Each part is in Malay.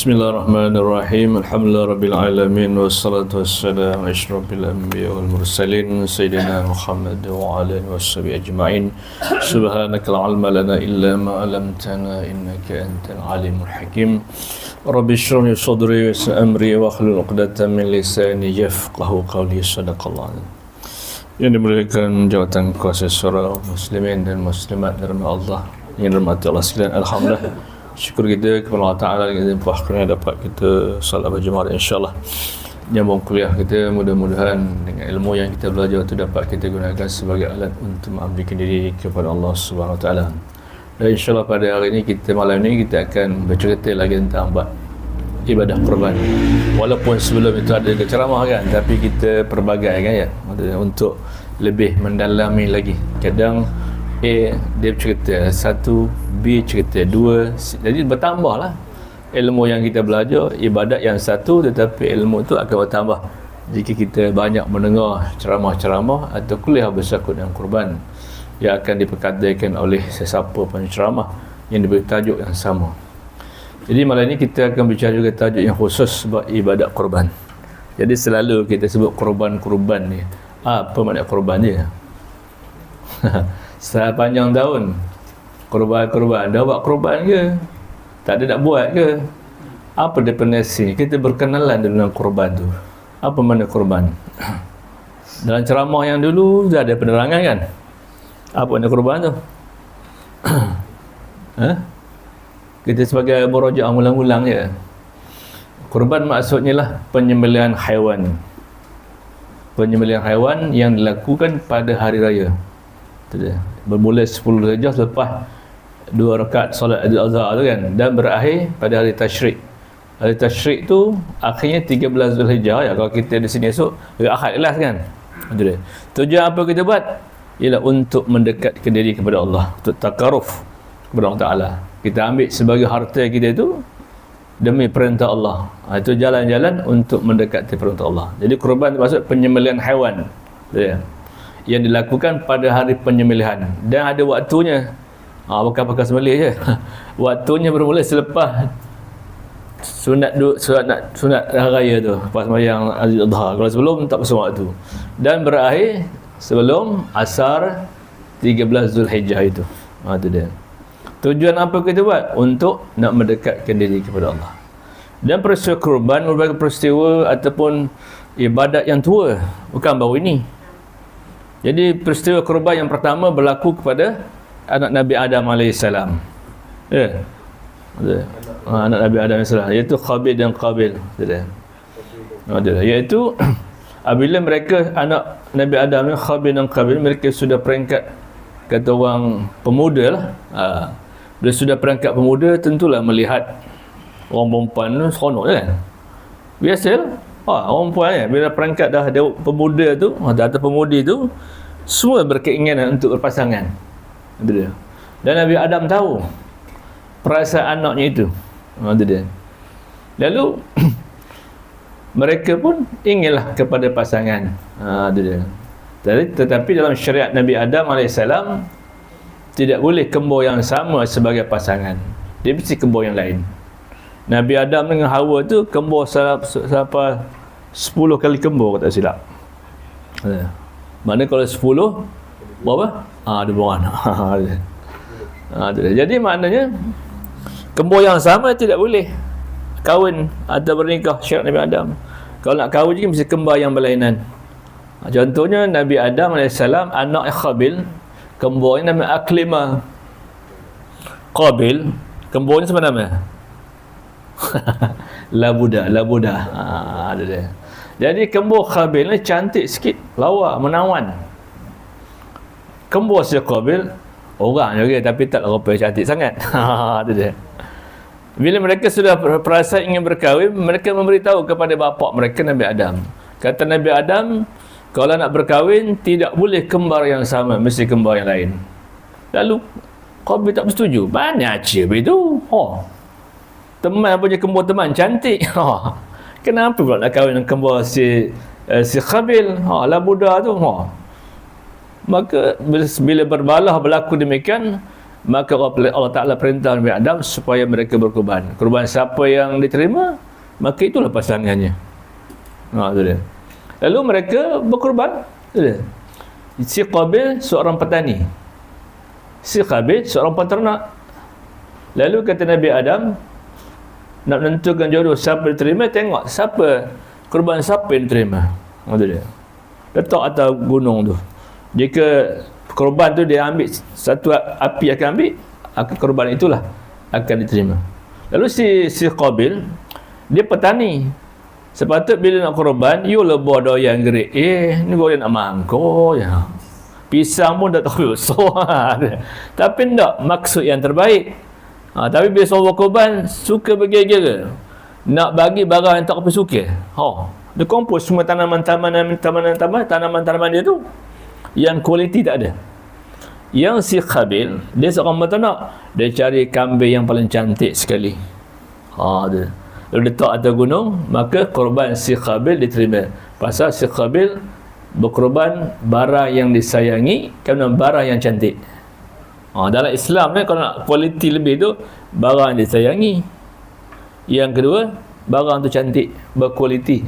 Bismillahirrahmanirrahim. Alhamdulillah rabbil alamin wassalatu wassalamu ala asyrafil anbiya wal mursalin sayyidina Muhammad wa ala alihi washabihi ajma'in. Subhanaka la ilma lana illa ma 'allamtana innaka antal alimul hakim. Rabbi shrah li sadri wa yassir amri wa hlul 'uqdatam min lisani yafqahu qawli. Shadaqallah. Yang dimuliakan jawatan kuasa suara muslimin dan muslimat dari Allah yang dirahmati Allah sekalian, alhamdulillah. Syukur kita kepada Allah Ta'ala yang memudahkan dapat kita salat berjemaah, insyaAllah nyambung kuliah kita. Mudah-mudahan dengan ilmu yang kita belajar itu dapat kita gunakan sebagai alat untuk mengabdikan diri kepada Allah Subhanahu Wa Ta'ala. Dan insyaAllah pada hari ini, malam ini kita akan bercerita lagi tentang ibadah kurban. Walaupun sebelum itu ada ceramah kan, tapi kita perbagai kan ya, untuk lebih mendalami lagi. Kadang A dia cerita satu, B cerita dua, jadi bertambahlah ilmu yang kita belajar. Ibadat yang satu, tetapi ilmu itu akan bertambah jika kita banyak mendengar ceramah-ceramah atau kuliah bersangkut dengan kurban yang akan diperkatakan oleh sesiapa penceramah yang diberi tajuk yang sama. Jadi malam ini kita akan bicara juga tajuk yang khusus sebab ibadat kurban. Jadi selalu kita sebut kurban-kurban ni. Apa makna kurban dia? Sepanjang tahun kurban-kurban, dah buat kurban ke? Tak ada nak buat ke? Apa definisi? Kita berkenalan dengan kurban tu. Apa makna kurban? Dalam ceramah yang dulu dah ada penerangan kan? Apa makna kurban tu? Kita sebagai merujuk ulang-ulang je. Kurban maksudnya lah penyembelihan haiwan. Penyembelihan haiwan yang dilakukan pada hari raya. Bermula 10 Zulhijjah selepas 2 rakaat solat Idul Adha tu kan, dan berakhir pada hari tasyrik. Hari tasyrik tu akhirnya 13 Zulhijjah ya. Kalau kita di sini esok hari Ahad kelas kan. Itu dia. Tujuan apa kita buat? Ialah untuk mendekatkan diri kepada Allah, untuk takaruf kepada Allah Ta'ala. Kita ambil sebagai harta kita itu demi perintah Allah. Itu jalan-jalan untuk mendekati perintah Allah. Jadi kurban maksud penyembelihan haiwan. Ya, yang dilakukan pada hari penyembelihan, dan ada waktunya. Bukan pakai sembelih je. Waktunya bermula selepas sunat raya tu, lepas sembahyang Idul Adha. Kalau sebelum tak pasal waktu, dan berakhir sebelum asar 13 Zulhijjah itu. Itu dia. Tujuan apa kita buat? Untuk nak mendekatkan diri kepada Allah. Dan peristiwa kurban merupakan peristiwa ataupun ibadat yang tua, bukan baru ini. Jadi peristiwa kurban yang pertama berlaku kepada anak Nabi Adam AS. Ya. Anak Nabi Adam AS, iaitu Khabil dan Qabil. Iaitu apabila mereka, anak Nabi Adam, Khabil dan Qabil, mereka sudah peringkat, kata orang, pemuda lah. Bila sudah perangkat pemuda, tentulah melihat orang perempuan tu seronok kan. Biasalah. Orang perempuan kan, bila perangkat dah ada pemuda tu, atau pemudi tu, semua berkeinginan untuk berpasangan. Itu dia. Dan Nabi Adam tahu perasaan anaknya itu. Itu dia. Lalu mereka pun inginlah kepada pasangan. Itu dia. Tetapi dalam syariat Nabi Adam AS, tidak boleh kembar yang sama sebagai pasangan. Dia mesti kembar yang lain. Nabi Adam dengan Hawa tu kembar sampai 10 kali kembar, tak silap. Maknanya kalau 10 berapa? Ada buang anak. Jadi maknanya kembar yang sama tidak boleh kahwin atau bernikah syariat Nabi Adam. Kalau nak kahwin juga mesti kembar yang berlainan. Contohnya Nabi Adam AS, anak Khabil, kembarnya nama Aklima. Qabil, kembarnya sama nama Labuda. Ada dia. Jadi kembar Qabil ni cantik sikit, lawa, menawan. Kembar si Qabil orang juga, tapi tak rupa cantik sangat. Itu dia. Bila mereka sudah perasa ingin berkahwin, mereka memberitahu kepada bapa mereka Nabi Adam. Kata Nabi Adam, kalau nak berkahwin tidak boleh kembar yang sama, mesti kembar yang lain. Lalu Qabil tak bersetuju. Mana cip itu? Teman punya kembar teman cantik. Kenapa pula nak kahwin dengan kembar si Qabil? Labuda tu. Maka bila berbalah berlaku demikian, Maka Allah Ta'ala perintah Nabi Adam supaya mereka berkorban. Korban siapa yang diterima, maka itulah pasangannya. Itu dia. Lalu mereka berkorban. Itu dia. Si Qabil seorang petani, si Qabil seorang peternak. Lalu kata Nabi Adam, nak menentukan jodoh siapa diterima, tengok siapa, korban siapa yang diterima. Itu dia. Letak atas gunung tu. Jika korban tu dia ambil, satu api akan ambil, korban itulah akan diterima. Lalu si Qabil, dia petani. Sepatut bila nak korban, you lebih doyan gerik. Ni boleh nak mangkuk ya. Pisang pun tak tahu besar. Tapi tak maksud yang terbaik. Tapi bila seorang korban, suka bergera-gera. Nak bagi barang yang tak apa suka. Dia kompos semua tanaman-tanaman dia tu. Yang kualiti tak ada. Yang si Qabil, dia seorang peternak. Dia cari kambing yang paling cantik sekali. Dia. Lalu letak atas gunung, maka korban si Qabil diterima. Pasal si Qabil berkorban barang yang disayangi kerana barang yang cantik. Dalam Islam ni, kalau nak kualiti lebih tu, barang yang disayangi. Yang kedua, barang tu cantik, berkualiti.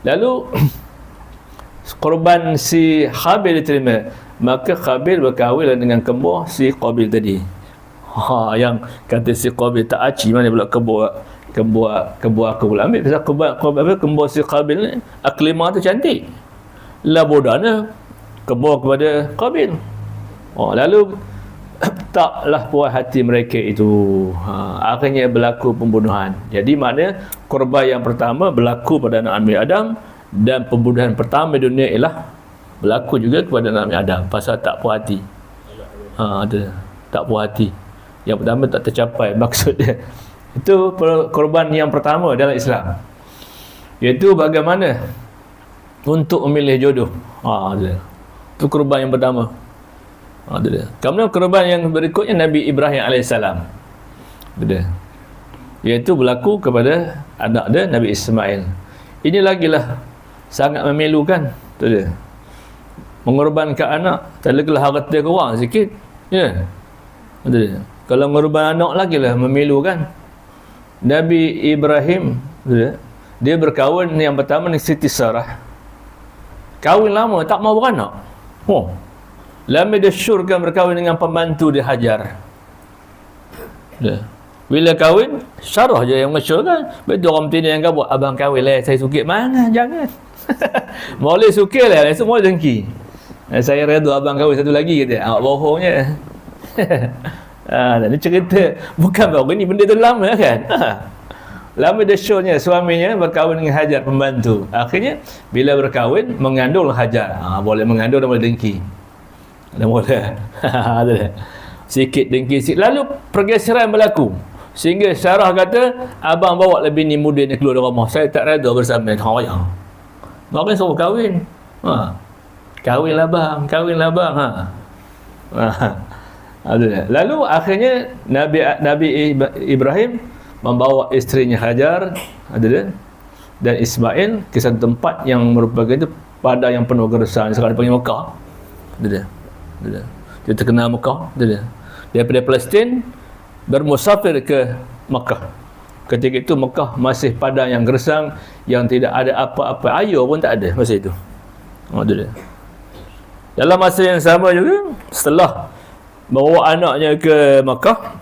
Lalu korban si Qabil diterima, maka Qabil berkahwin dengan kembar si Qabil tadi. Yang kata si Qabil tak aci, mana pula kembar aku pula ambil. Pasal kembar si Qabil ni, aklimah tu cantik. Labodana kembar kepada Qabil. Lalu taklah puas hati mereka itu. Akhirnya berlaku pembunuhan. Jadi makna korban yang pertama berlaku pada anak Nabi Adam, dan pembunuhan pertama di dunia ialah berlaku juga kepada Nabi Adam. Pasal tak puas hati. Tak puas hati. Yang pertama tak tercapai maksud dia. Itu korban yang pertama dalam Islam, iaitu bagaimana untuk memilih jodoh. Itu korban yang pertama. Kemudian korban yang berikutnya Nabi Ibrahim AS, iaitu berlaku kepada anak dia Nabi Ismail. Ini lagilah sangat memilukan. Itu dia. Mengorbankan anak, tak lagilah harta kurang sikit. Ya. Itu dia. Kalau mengorban anak lagilah memilukan. Nabi Ibrahim, dia berkahwin yang pertama dengan Siti Sarah. Kahwin lama, tak mau beranak. Lama dia syurkan berkahwin dengan pembantu dia, Hajar. Bila kahwin, Sarah je yang mensyurkan. Betul orang betina yang buat, abang kahwin lah, saya suka. Mana? Jangan. Boleh suka lah, semua dengki. Saya redha abang kahwin satu lagi, kata. Awak bohongnya. Dia cerita, bukan baru ni, benda tu lama kan. Lama dia shownya, suaminya berkahwin dengan Hajar, pembantu. Akhirnya bila berkahwin, mengandung Hajar. Boleh mengandung dan boleh dengki. Dan boleh sikit dengki sikit. Lalu pergeseran berlaku, sehingga Sarah kata, abang bawa lebih ni muda ni keluar dari rumah, saya tak reda bersama dengan makanya suruh kahwin. Kahwinlah bang. Lalu akhirnya Nabi Ibrahim membawa isterinya Hajar dan Ismail ke satu tempat yang merupakan itu padang yang penuh gersang, sekarang dipanggil Mekah. Dia terkenal Mekah. Daripada Palestin bermusafir ke Mekah. Ketika itu Mekah masih padang yang gersang, yang tidak ada apa-apa, air pun tak ada masa itu. Dalam masa yang sama juga, setelah bawa anaknya ke Makkah,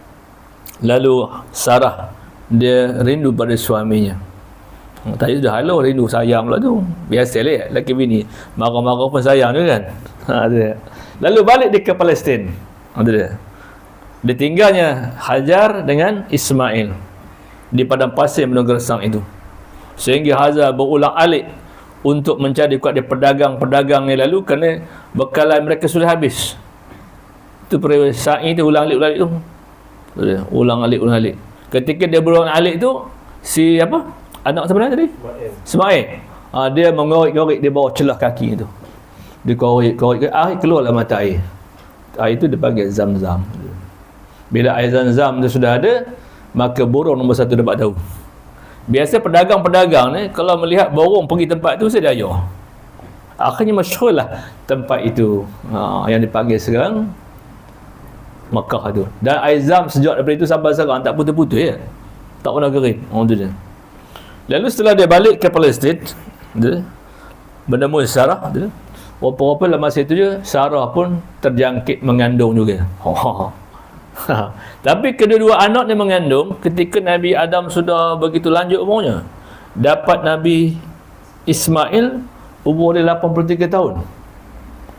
lalu Sarah, dia rindu pada suaminya. Tadi sudah halau, rindu sayang pula tu. Biasalah lelaki bini marah-marah pun sayang tu kan. Lalu balik dia ke Palestin. Dia tinggalnya Hajar dengan Ismail di padang pasir penuh gersang itu. Sehingga Hajar berulang-alik untuk mencari kuat dia pedagang-pedagang yang lalu, kerana bekalan mereka sudah habis. Itu periode sa'i tu ulang-alik tu. Ulang-alik. Ketika dia berulang-alik tu, si apa? Anak sebenarnya tadi? Ismail. Dia mengorek-ngorek, dia bawa celah kaki tu. Dia korek-korek, keluarlah mata air. Air itu dipanggil Zam-Zam. Bila air Zam-Zam tu sudah ada, maka burung nombor satu dapat tahu. Biasa pedagang-pedagang ni, kalau melihat burung pergi tempat tu, saya dah ayuh. Akhirnya masyhurlah tempat itu, yang dipanggil sekarang Makkah tu. Dan air Zam sejak daripada itu sampai sekarang tak putus-putus ya. Tak pernah kering. Tu dia. Lalu setelah dia balik ke Palestin, dia bertemu Sarah, dia rupa-rupa dalam masa itu je Sarah pun terjangkit mengandung juga. Tapi kedua-dua anak dia mengandung ketika Nabi Adam sudah begitu lanjut umurnya. Dapat Nabi Ismail umur dia 83 tahun.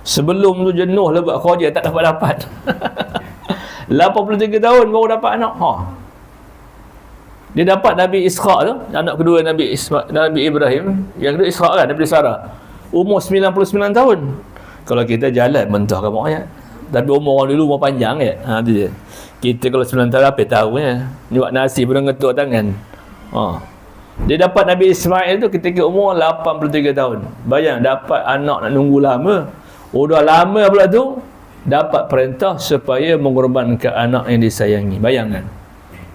Sebelum tu jenuh lah buat kerja, tak dapat-dapat. 83 tahun baru dapat anak. Dia dapat Nabi Ishaq tu, anak kedua Nabi Ibrahim, yang kedua Ishaq kan, daripada Sarah. Umur 99 tahun. Kalau kita jalan mentah kan ayat. Tapi umur orang dulu umur panjang ya. Tu je. Kita kalau 9 tahun apa tahu ya. Ni buat nasi pun ngetuk tangan. Dia dapat Nabi Ismail tu ketika umur 83 tahun. Bayang dapat anak nak nunggu lama. Dah lama pula tu dapat perintah supaya mengorbankan anak yang disayangi. Bayangkan.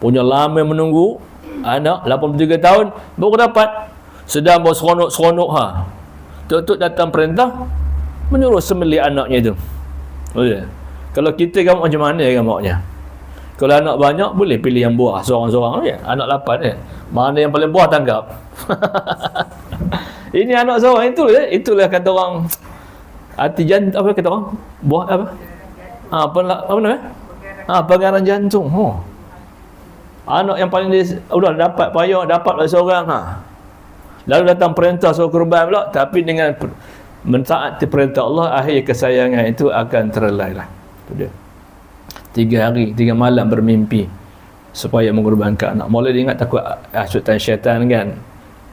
Punya lama menunggu anak 83 tahun baru dapat. Sedang berseronok-seronok Tuk-tuk datang perintah menyuruh sembelih anaknya tu. Kalau kita gamuk macam mana gamuknya? Kalau anak banyak boleh pilih yang buah seorang-seorang ya. Anak 8 ya. Mana yang paling buah tangkap. Ini anak seorang itulah kata orang artijan apa kata orang? Buah apa? Apa nama? Pengarang jantung. Anak yang paling udah dapat payah dapat seorang Lalu datang perintah suruh kurban pula, tapi dengan mentaati perintah Allah, akhir kesayangan itu akan terlelailah. Itu dia. 3 hari 3 malam bermimpi supaya mengorbankan anak. Mula dia ingat takut hasutan syaitan kan.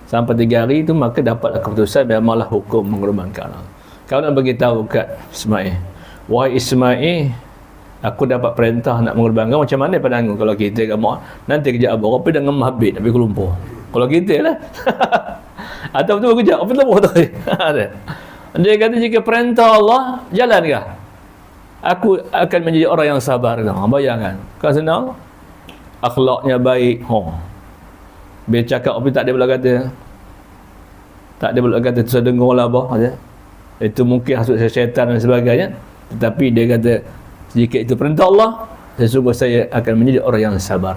Sampai 3 hari itu maka dapatlah keputusan memanglah hukum mengorbankan anak. Kau nak beritahu kat Ismail, wahai Ismail, aku dapat perintah nak mengorbankan. Macam mana pandangan kalau kita kamu nanti kejap abang apa dah ngemah habis nak pergi Kuala Lumpur. Kalau kita lah. Atau betul kejap apa tu dia kata jika perintah Allah jalankah, aku akan menjadi orang yang sabar. Bayangkan kan senang, akhlaknya baik. Bila cakap apa tak ada pula kata, tak ada pula kata tu dengar lah bah. Itu mungkin hasut syaitan dan sebagainya. Tetapi dia kata jika itu perintah Allah, sesungguhnya saya akan menjadi orang yang sabar.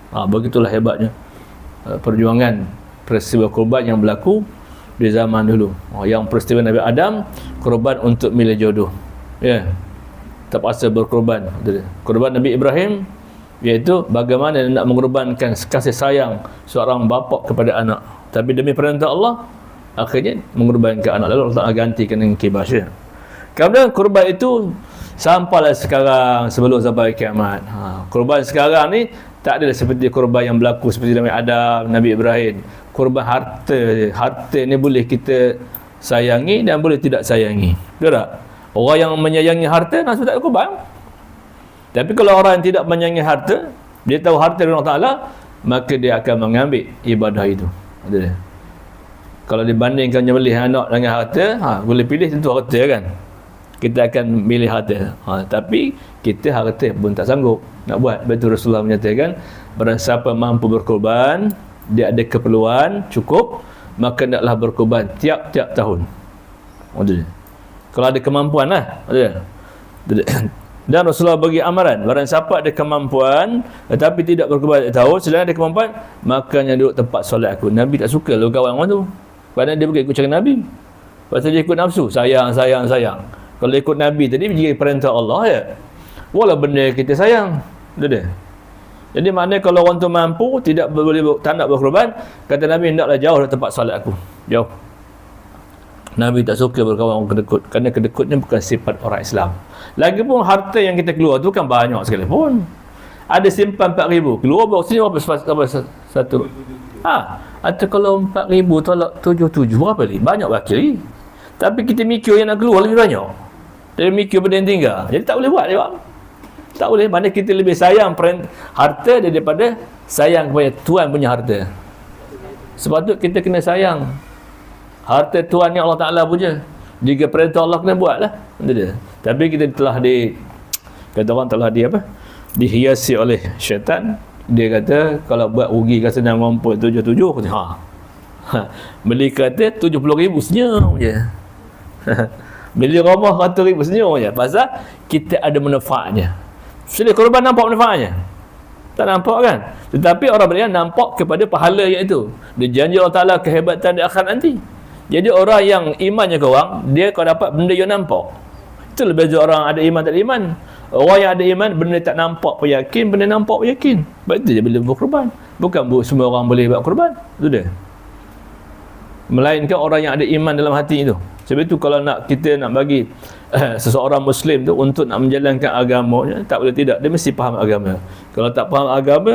Begitulah hebatnya perjuangan peristiwa korban yang berlaku di zaman dulu. Yang peristiwa Nabi Adam, korban untuk milih jodoh. Terpaksa berkorban. Korban Nabi Ibrahim, iaitu bagaimana nak mengorbankan kasih sayang seorang bapa kepada anak. Tapi demi perintah Allah, akhirnya mengorbankan anak. Lalu Allah Ta'ala gantikan dengan kibasya. Kemudian korban itu sampailah sekarang sebelum sampai kiamat. Korban sekarang ni tak ada seperti korban yang berlaku seperti Nabi Adam, Nabi Ibrahim. Korban harta ni boleh kita sayangi dan boleh tidak sayangi. Betul tak? Orang yang menyayangi harta langsung tak korban. Tapi kalau orang yang tidak menyayangi harta, dia tahu harta dari Allah Ta'ala, maka dia akan mengambil ibadah itu. Betul tak? Kalau dibandingkan menyembelih anak dengan harta, boleh pilih tentu harta kan. Kita akan pilih harta. Tapi kita harta pun tak sanggup nak buat. Betul Rasulullah menyatakan, barang siapa mampu berkorban, dia ada keperluan cukup, maka hendaklah berkorban tiap-tiap tahun. Kalau ada kemampuan lah. Dan Rasulullah bagi amaran, barang siapa ada kemampuan tetapi tidak berkorban tiap tahun, selain ada kemampuan, makanya duduk tempat solat aku. Nabi tak suka lalu kawan orang tu, kerana dia bukan ikut cara Nabi. Pasal dia ikut nafsu, sayang. Kalau ikut Nabi tadi, jika perintah Allah ya, walau benda kita sayang. Dia. Jadi maknanya kalau orang tu mampu, tak nak berkorban, kata Nabi, hendaklah jauh dari tempat solat aku. Jauh. Nabi tak suka berkawan orang kedekut, kerana kedekutnya bukan sifat orang Islam. Lagipun harta yang kita keluar tu kan banyak sekali pun. Ada simpan 4,000, keluar bawa sini berapa satu. Atau kalau 4,000 tolak 7,7 berapa lagi? Banyak wakil. Tapi kita mikir yang nak keluar lebih banyak. Dia mikir benda yang tinggal. Jadi tak boleh buat dia. Tak boleh. Mana kita lebih sayang harta daripada sayang kepada Tuhan punya harta. Sebab tu kita kena sayang harta Tuhan yang Allah Ta'ala punya. Jika perintah Allah kena buat lah. Tapi kita telah kata orang telah dihiasi oleh syaitan. Dia kata kalau buat rugi kan senang ngumpul 77. Beli kereta 70,000 senyum je. Beli rumah 100,000 senyum je. Pasal kita ada manfaatnya. Sila korban nampak manfaatnya? Tak nampak kan? Tetapi orang beriman nampak kepada pahala iaitu. Dia janji Allah Ta'ala kehebatan di akhirat nanti. Jadi orang yang imannya kurang, dia kau dapat benda yang nampak. Itu lebih beza orang ada iman tak ada iman. Orang yang ada iman, benda tak nampak pun yakin, benda nampak pun yakin. Sebab itu dia boleh berkorban. Bukan semua orang boleh buat korban. Itu dia. Melainkan orang yang ada iman dalam hati itu. Sebab itu kalau kita nak bagi seseorang Muslim tu untuk nak menjalankan agamanya, tak boleh tidak. Dia mesti faham agama. Kalau tak faham agama,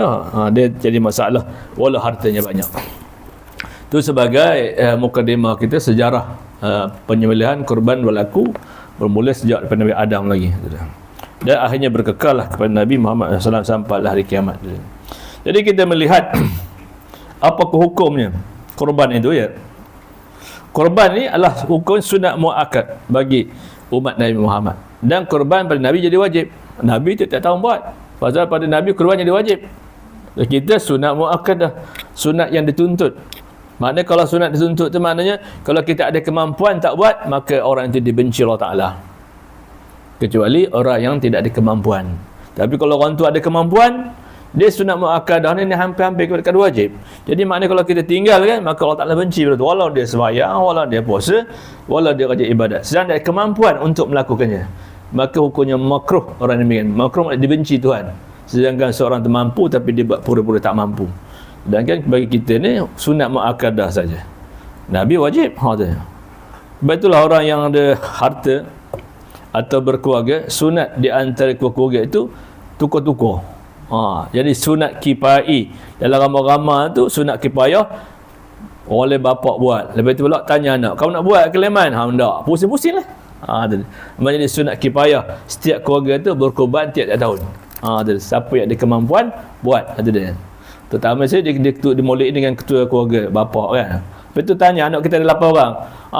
dia jadi masalah. Walau hartanya banyak. Itu sebagai mukadimah kita sejarah penyembelihan korban berlaku bermula sejak daripada Nabi Adam lagi. Dan akhirnya berkekal lah kepada Nabi Muhammad SAW sampai hari kiamat. Jadi kita melihat apakah hukumnya korban itu ya. Korban ni adalah hukum sunat muakkad bagi umat Nabi Muhammad. Dan korban pada Nabi jadi wajib. Nabi tak tahu buat. Pasal pada Nabi korban jadi wajib. Dan kita sunat muakkad dah. Sunat yang dituntut. Maknanya kalau sunat dituntut tu maknanya kalau kita ada kemampuan tak buat, maka orang itu dibenci Allah Ta'ala. Kecuali orang yang tidak ada kemampuan. Tapi kalau orang tu ada kemampuan, dia sunat muakkadah ni hampir-hampir kepada wajib. Jadi maknanya kalau kita tinggal kan, maka Allah Ta'ala benci pada tu. Walau dia sembahyang, walau dia puasa, walau dia rajin ibadat. Sedang ada kemampuan untuk melakukannya, maka hukumnya makruh. Orang demikian makruh, dibenci Tuhan. Sedangkan seorang tu mampu tapi dia buat pura-pura tak mampu. Sedangkan bagi kita ni sunat muakkadah saja. Nabi wajib. Sebab itulah orang yang ada harta atau berkeluarga, sunat di antara keluarga itu tukar-tukar. Jadi sunat kifai dalam ramai-ramai tu sunat kifayah oleh bapak buat. Lepas tu pula tanya anak, kau nak buat keleman? Tak, pusing-pusing lah. Jadi sunat kifayah, setiap keluarga tu berkorban tiap-tiap tahun. Siapa yang ada kemampuan buat. Itu dia. Terutama saya dia dimolek dengan ketua keluarga bapak kan. Lepas tu tanya anak kita ada 8 orang.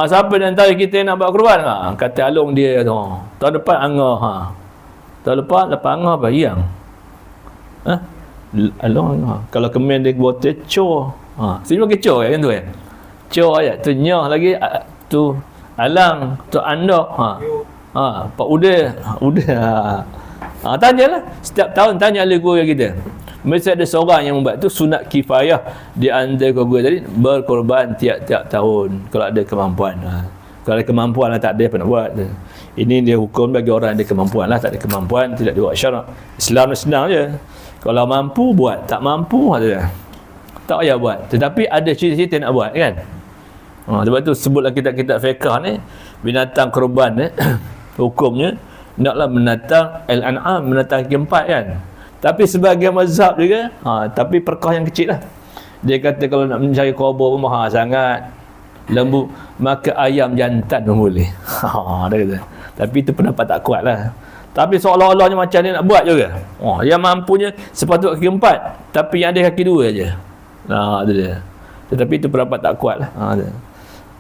Siapa di antara kita yang nak buat korban? Kata Along dia tu. Tahun depan Angah. Tahun depan Angah apa? Yang. Along Angah. Kalau kemen dia buat cor. Sini pakai cor kan tu kan? Cor ayat tu nyah lagi tu Alang, tu Andak. Pak Uda. Tanyalah. Setiap tahun tanya ahli keluarga kita. Mesti ada seorang yang membuat tu sunat kifayah di antara keluarga tadi berkorban tiap-tiap tahun kalau ada kemampuan. Kalau ada kemampuan lah, tak ada apa nak buat. Ini dia hukum bagi orang ada kemampuan lah. Tak ada kemampuan tidak dibuat syarak. Islam ni senang je. Kalau mampu buat, tak mampu tak payah buat. Tetapi ada cerita-cerita nak buat kan. Sebab tu sebutlah kitab-kitab fiqh ni binatang korban ni hukumnya naklah menatang al-an'am, menatang keempat kan. Tapi sebagai mazhab juga, tapi perkah yang kecil lah. Dia kata kalau nak mencari korban pun mahal sangat, lembu, maka ayam jantan pun boleh. Dia kata. Tapi itu pendapat tak kuat lah. Tapi seolah-olahnya macam dia nak buat juga. Yang mampunya sepatutnya kaki 4, tapi yang ada kaki 2 aja. Itu dia. Tetapi itu pendapat tak kuat lah.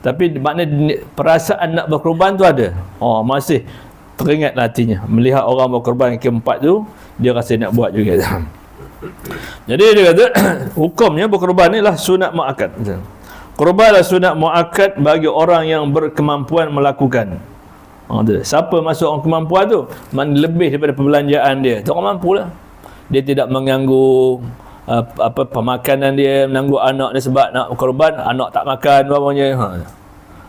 Tapi maknanya perasaan nak berkorban tu ada. Masih teringat hatinya. Melihat orang berkorban kaki 4 tu, dia rasa nak buat juga. Jadi dia kata hukumnya berkorban ni lah sunat muakkad. Korban adalah sunat muakkad bagi orang yang berkemampuan melakukan. Siapa masuk orang kemampuan tu, mana lebih daripada perbelanjaan dia, tu orang mampu lah. Dia tidak mengganggu pemakanan dia, mengganggu anak dia sebab nak korban, anak tak makan umpamanya.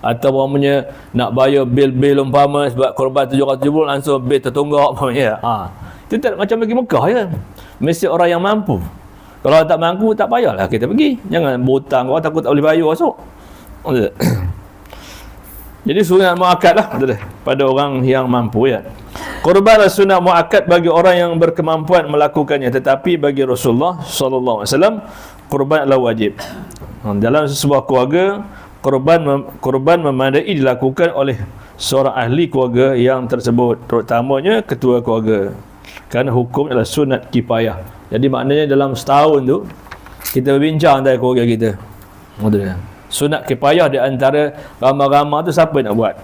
Atau umpamanya nak bayar bil-bil umpama sebab korban 770 langsung bil tertunggak umpamanya. Itu tak macam bagi Mekah ya. Mesti orang yang mampu. Kalau tak mampu tak payahlah kita pergi. Jangan berhutang, orang takut tak boleh bayar esok. Jadi sunat muakkad lah pada orang yang mampu ya. Korban adalah sunat muakkad bagi orang yang berkemampuan melakukannya, tetapi bagi Rasulullah sallallahu alaihi wasallam korban adalah wajib. Dalam sebuah keluarga, korban memadai dilakukan oleh seorang ahli keluarga yang tersebut, terutamanya ketua keluarga. Kerana hukum adalah sunat kifayah. Jadi maknanya dalam setahun tu kita berbincang antara keluarga kita. Sunat kifayah di antara ramai-ramai tu siapa nak buat?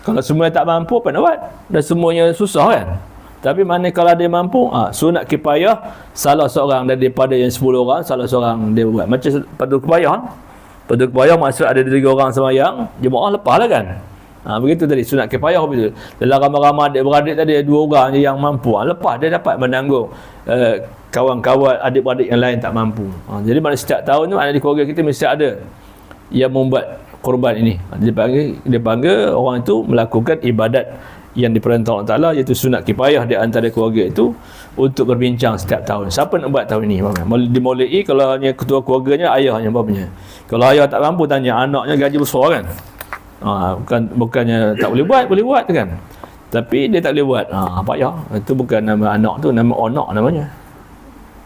Kalau semua tak mampu apa nak buat? Dan semuanya susah kan? Tapi mana kalau dia mampu, sunat kifayah salah seorang daripada yang 10 orang, salah seorang dia buat. Macam padu kifayah. Padu kifayah maksud ada 3 orang sembahyang, jemaah lepas lah kan. Begitu tadi sunat kifayah begitu. Dalam ramai-ramai adik-beradik tadi 2 orang je yang mampu. Lepas dia dapat menanggung kawan-kawan adik-beradik yang lain tak mampu. Jadi mana setiap tahun tu di keluarga kita mesti ada yang membuat korban ini. Dia panggil orang itu melakukan ibadat yang diperintah Allah Ta'ala, iaitu sunat kifayah di antara keluarga itu untuk berbincang setiap tahun. Siapa nak buat tahun ini? Dimulai kalau hanya ketua keluarganya, ayahnya, bapanya. Kalau ayah tak mampu, tanya anaknya, gaji besar kan. Bukannya tak boleh buat kan. Tapi dia tak boleh buat. Payah. Itu bukan nama anak tu, nama onak namanya.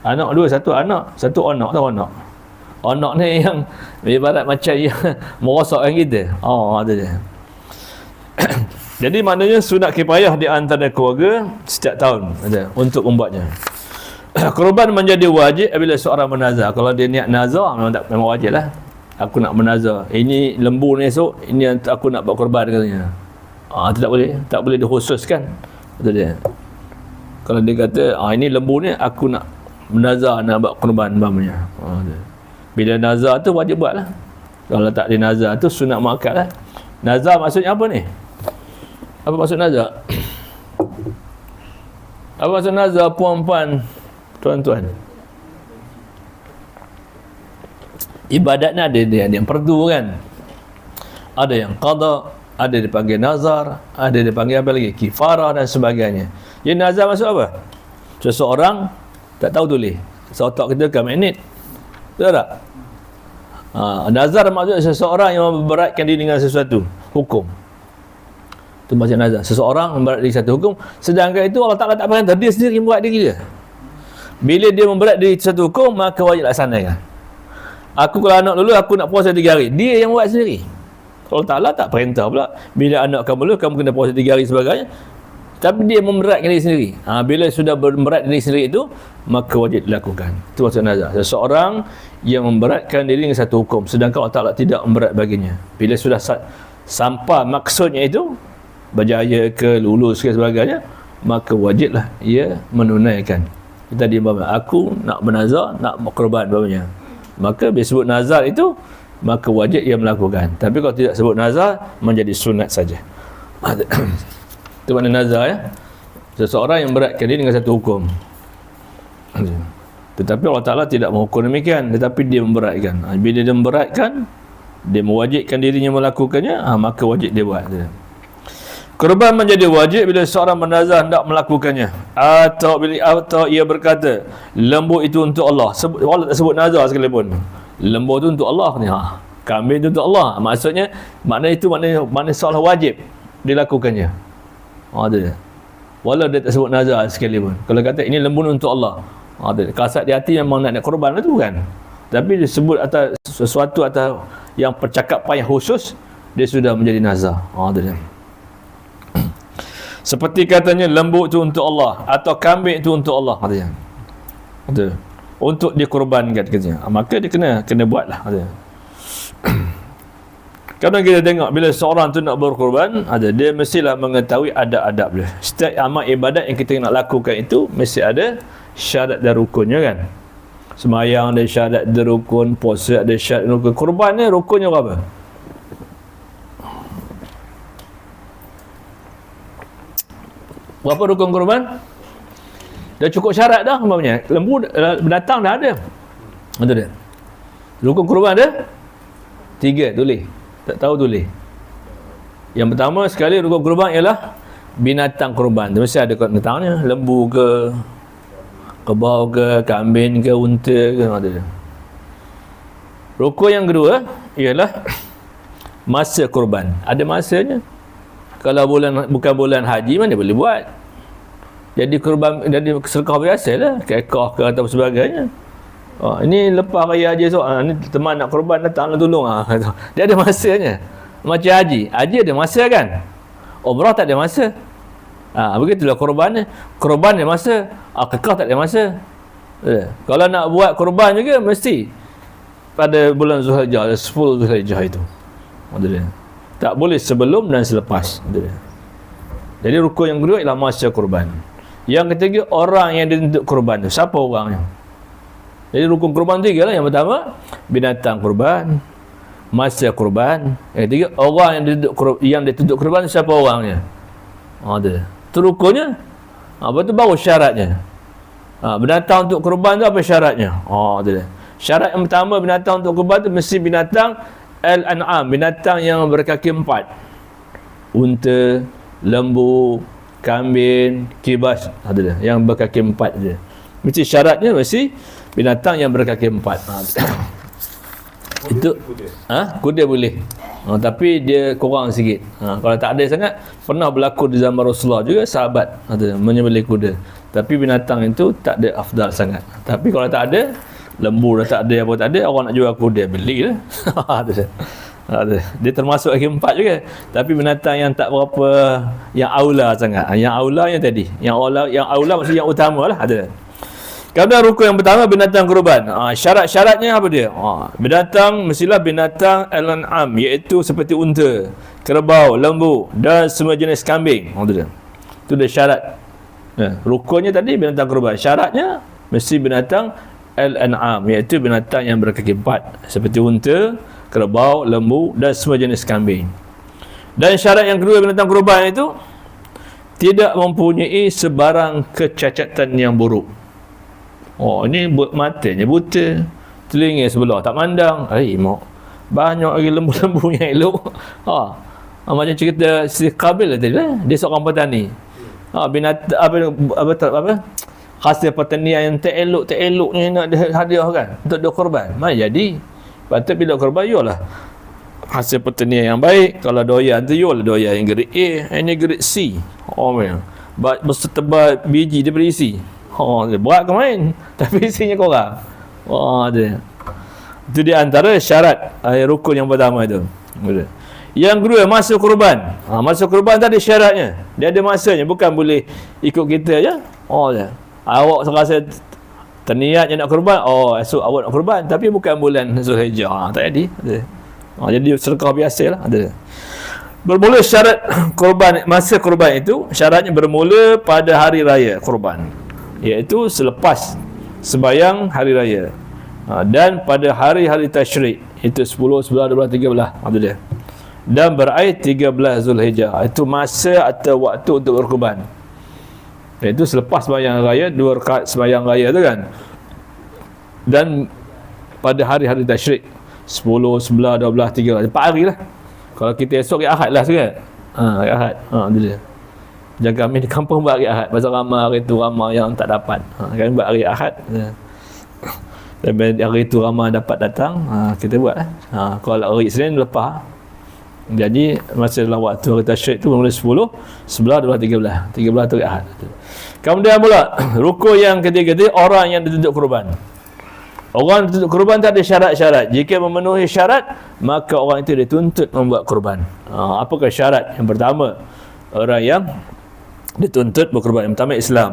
Anak dua, satu anak, satu onak. Tahu onak? Onak ni yang ibarat macam yang merosakkan kita. Ada dia. Jadi maknanya sunat kifayah di antara keluarga setiap tahun ada untuk membuatnya. Korban menjadi wajib apabila seorang menazar. Kalau dia niat nazar memang wajib lah. Aku nak menazar. Ini lembu ni esok, ini aku nak buat korban katanya. Itu tak boleh dikhususkan. Betul dia. Kalau dia kata, ini lembu ni aku nak menazar, nak buat korban umpamanya. Bila nazar tu wajib buat lah. Kalau tak ada nazar tu sunat muakkad lah. Nazar maksudnya apa ni? Apa maksud nazar? Apa maksud nazar, puan-puan, tuan-tuan? Ibadat ni ada yang fardu kan? Ada yang qada, ada dipanggil nazar, ada dipanggil apa lagi? Kifarah dan sebagainya. Jadi nazar maksud apa? Seseorang tak tahu tulis. Otak kita kan magnet. Betul tak? Nazar maksudnya seseorang yang memberatkan diri dengan sesuatu hukum. Itu maksud nazar. Seseorang memberat diri satu hukum, sedangkan itu Allah Ta'ala tak perintah, dia sendiri memberat diri dia. Bila dia memberat diri satu hukum, maka wajib laksanakan. Aku kalau anak dulu, aku nak puasa 3 hari, dia yang buat sendiri. Allah Ta'ala tak perintah pula, bila anak kamu dulu, kamu kena puasa 3 hari sebagainya. Tapi dia memberatkan diri sendiri. Bila sudah memberat diri sendiri itu, maka wajib dilakukan. Itu maksud nazar. Seseorang yang memberatkan diri dengan satu hukum, sedangkan Allah Ta'ala tidak memberat baginya. Bila sudah sampai maksudnya itu, berjaya ke, lulus ke sebagainya, maka wajiblah ia menunaikan. Kita dia aku nak bernazar, nak berkorban bapanya. Maka bila sebut nazar itu, maka wajib ia melakukan. Tapi kalau tidak sebut nazar, menjadi sunat saja. Itu makna nazar ya. Seseorang yang beratkan diri dengan satu hukum. Tetapi Allah Ta'ala tidak menghukum demikian, tetapi dia memberatkan. Bila dia memberatkan, dia mewajibkan dirinya melakukannya, maka wajib dia buat. Korban menjadi wajib bila seorang menazar hendak melakukannya, atau ia berkata lembu itu untuk Allah. Allah tak sebut nazar sekalipun. Lembu itu untuk Allah ni. Kambing itu untuk Allah. Maksudnya makna itu makna seolah wajib dilakukannya. Ada. Walau dia tak sebut nazar sekalipun. Kalau kata ini lembu untuk Allah, ada. Kasat di hati memang nak korban itu kan. Tapi disebut atas sesuatu atau yang percakapan yang khusus, dia sudah menjadi nazar. Ada. Seperti katanya lembu itu untuk Allah atau kambing itu untuk Allah, katanya. Ada. Untuk dikorbankan katanya. Maka dia kena buatlah, katanya. Kerana kita tengok bila seorang tu nak berkorban, dia mestilah mengetahui adab-adab dia. Setiap amal ibadat yang kita nak lakukan itu mesti ada syarat dan rukunnya kan. Sembahyang ada syarat dan rukun, puasa ada syarat dan rukun. Korban ni rukunnya apa? Berapa rukun korban? Dah cukup syarat dah umpamanya. Lembu binatang dah ada. Betul tak? Rukun korban ada 3 tulis. Tak tahu tulis. Yang pertama sekali rukun korban ialah binatang korban. Mesti ada binatangnya, lembu ke, kebau ke, kambing ke, unta ke, ada. Rukun yang kedua ialah masa korban. Ada masanya. Kalau bukan bulan haji, mana boleh buat. Jadi korban, jadi sedekah biasa lah, kekah ke atau sebagainya. Ini lepas raya haji ni teman nak korban datang nak tolong. Dia ada masanya. Macam haji ada masa kan. Umrah tak ada masa. Begitulah korban ni. Korban ada masa, kekah tak ada masa. Kalau nak buat korban juga mesti pada bulan Zulhijjah, 10 Zulhijjah itu. Tak boleh sebelum dan selepas. Jadi rukun yang kedua ialah masa korban. Yang ketiga, orang yang ditentuk korban tu. Siapa orangnya? Jadi rukun korban 3 lah. Yang pertama, binatang korban, masa kurban. Tiga, orang yang dituntut kurban siapa orangnya? Ada. Itu rukunnya. Lepas tu baru syaratnya. Binatang untuk kurban tu apa syaratnya? Ada. Syarat yang pertama binatang untuk kurban tu mesti binatang al-an'am, binatang yang berkaki 4. Unta, lembu, kambing, kibas, ada yang berkaki 4 je. Mesti syaratnya mesti binatang yang berkaki 4. Itu kuda boleh. Tapi dia kurang sikit. Kalau tak ada sangat, pernah berlaku di zaman Rasulullah juga sahabat ada menyembelih kuda. Tapi binatang itu tak ada afdal sangat. Tapi kalau tak ada, lembu dah tak ada, apa tak ada, orang nak jual kuda, belilah. Ada. Dia termasuk kaki 4 juga. Tapi binatang yang tak berapa, yang aula sangat. Yang aula yang tadi. Yang aula maksud yang utama lah ada. Kemudian rukun yang pertama binatang kurban. Syarat-syaratnya apa dia? Binatang mestilah binatang al-an'am, iaitu seperti unta, kerbau, lembu dan semua jenis kambing. Itu dia syarat. Rukunnya tadi binatang kurban. Syaratnya mesti binatang al-an'am, iaitu binatang yang berkaki 4 seperti unta, kerbau, lembu dan semua jenis kambing. Dan syarat yang kedua binatang kurban itu tidak mempunyai sebarang kecacatan yang buruk. Ini matanya buta, telinga sebelah tak mandang. Mak, banyak lagi lembu-lembu yang elok. Macam cerita si Qabil tadi lah. Dia seorang petani. Binatang apa hasil pertanian yang tak elok ni nak hadiah kan untuk dia korban. Jadi patut bila korban yolah hasil pertanian yang baik. Kalau doyan tu yolah doyan yang grade A, ini grade C. Bersetebal biji dia berisi. Berat ke main, tapi isinya kurang. Dia. Itu di antara syarat rukun yang pertama itu. Yang kedua, masa kurban. Masa kurban tadi syaratnya. Dia ada masanya, bukan boleh ikut kita je. Dia. Awak serasa terniat je nak kurban, esok awak nak kurban, tapi bukan bulan Zulhijjah. Tak jadi. Jadi sedekah biasalah. Bermula syarat kurban, masa kurban itu syaratnya bermula pada hari raya kurban, iaitu selepas sembahyang hari raya, dan pada hari-hari tasyrik, itu 10, 11, 12, 13 dan berakhir 13 Zulhijjah. Itu masa atau waktu untuk berkurban, iaitu selepas sembahyang raya, 2 rakaat sembahyang raya tu kan, dan pada hari-hari tasyrik 10, 11, 12, 13, 4 hari lah. Kalau kita esok hari Ahad lah sekarang. Hari Ahad. Itu dia. Jangan kami di kampung buat hari Ahad. Pasal hari tu ramai yang tak dapat. Kami buat hari Ahad. Dan hari tu ramai dapat datang, kita buat. Kalau hari Isnin lepas. Jadi masa dalam waktu hari tasyrik tu bermula 10, 11, 12, 13. 13 tu hari Ahad. Kemudian pula rukun yang ketiga tu orang yang dituntut kurban. Orang dituntut kurban tak ada syarat-syarat. Jika memenuhi syarat, maka orang itu dituntut membuat kurban. Apakah syarat? Yang pertama, orang yang dituntut berkurban. Yang pertama, Islam.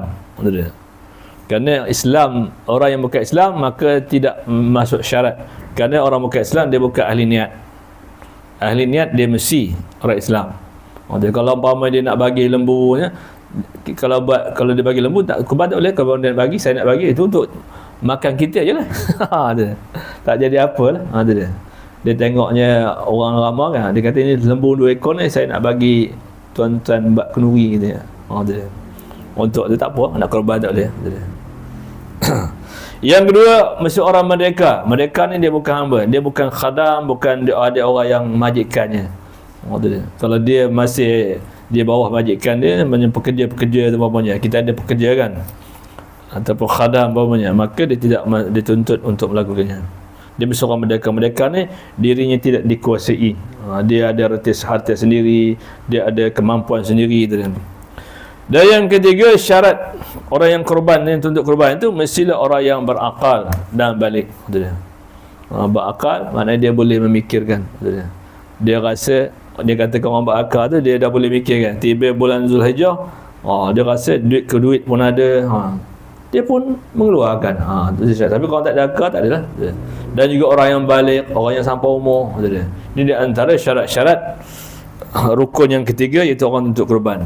Kerana Islam, orang yang bukan Islam, maka tidak masuk syarat. Kerana orang bukan Islam, dia bukan ahli niat. Ahli niat, dia mesti orang Islam. Kalau umpama dia nak bagi lembunya, kalau dia bagi lembu, kurban tak boleh. Kalau dia bagi, saya nak bagi, itu untuk makan kita je lah. Tak jadi apa lah. Dia tengoknya orang ramai kan, dia kata ini lembu 2 ekor ni saya nak bagi tuan-tuan Mbak Kenuri gitu ya. Untuk dia tak apa, nak korban tak boleh. Yang kedua, mesti orang merdeka. Merdeka ni dia bukan hamba, dia bukan khadam, bukan dia ada orang yang majikannya. Kalau dia masih dia bawah majikan dia, macam pekerja-pekerja tu umpamanya, kita ada pekerja kan, ataupun khadam umpamanya, maka dia tidak dituntut untuk melakukannya. Dia mesti orang merdeka. Merdeka ni dirinya tidak dikuasai. Dia ada harta sendiri, dia ada kemampuan sendiri. Dan yang ketiga, syarat orang yang korban, yang tuntut korban itu mestilah orang yang berakal dan balik. Berakal maknanya dia boleh memikirkan. Dia rasa, dia katakan orang berakal tu dia dah boleh mikirkan. Tiba bulan Zulhijjah, dia rasa duit pun ada, dia pun mengeluarkan. Tapi kalau tak ada akal, tak adalah. Dan juga orang yang balik, orang yang sampai umur. Ini di antara syarat-syarat rukun yang ketiga, iaitu orang untuk kurban.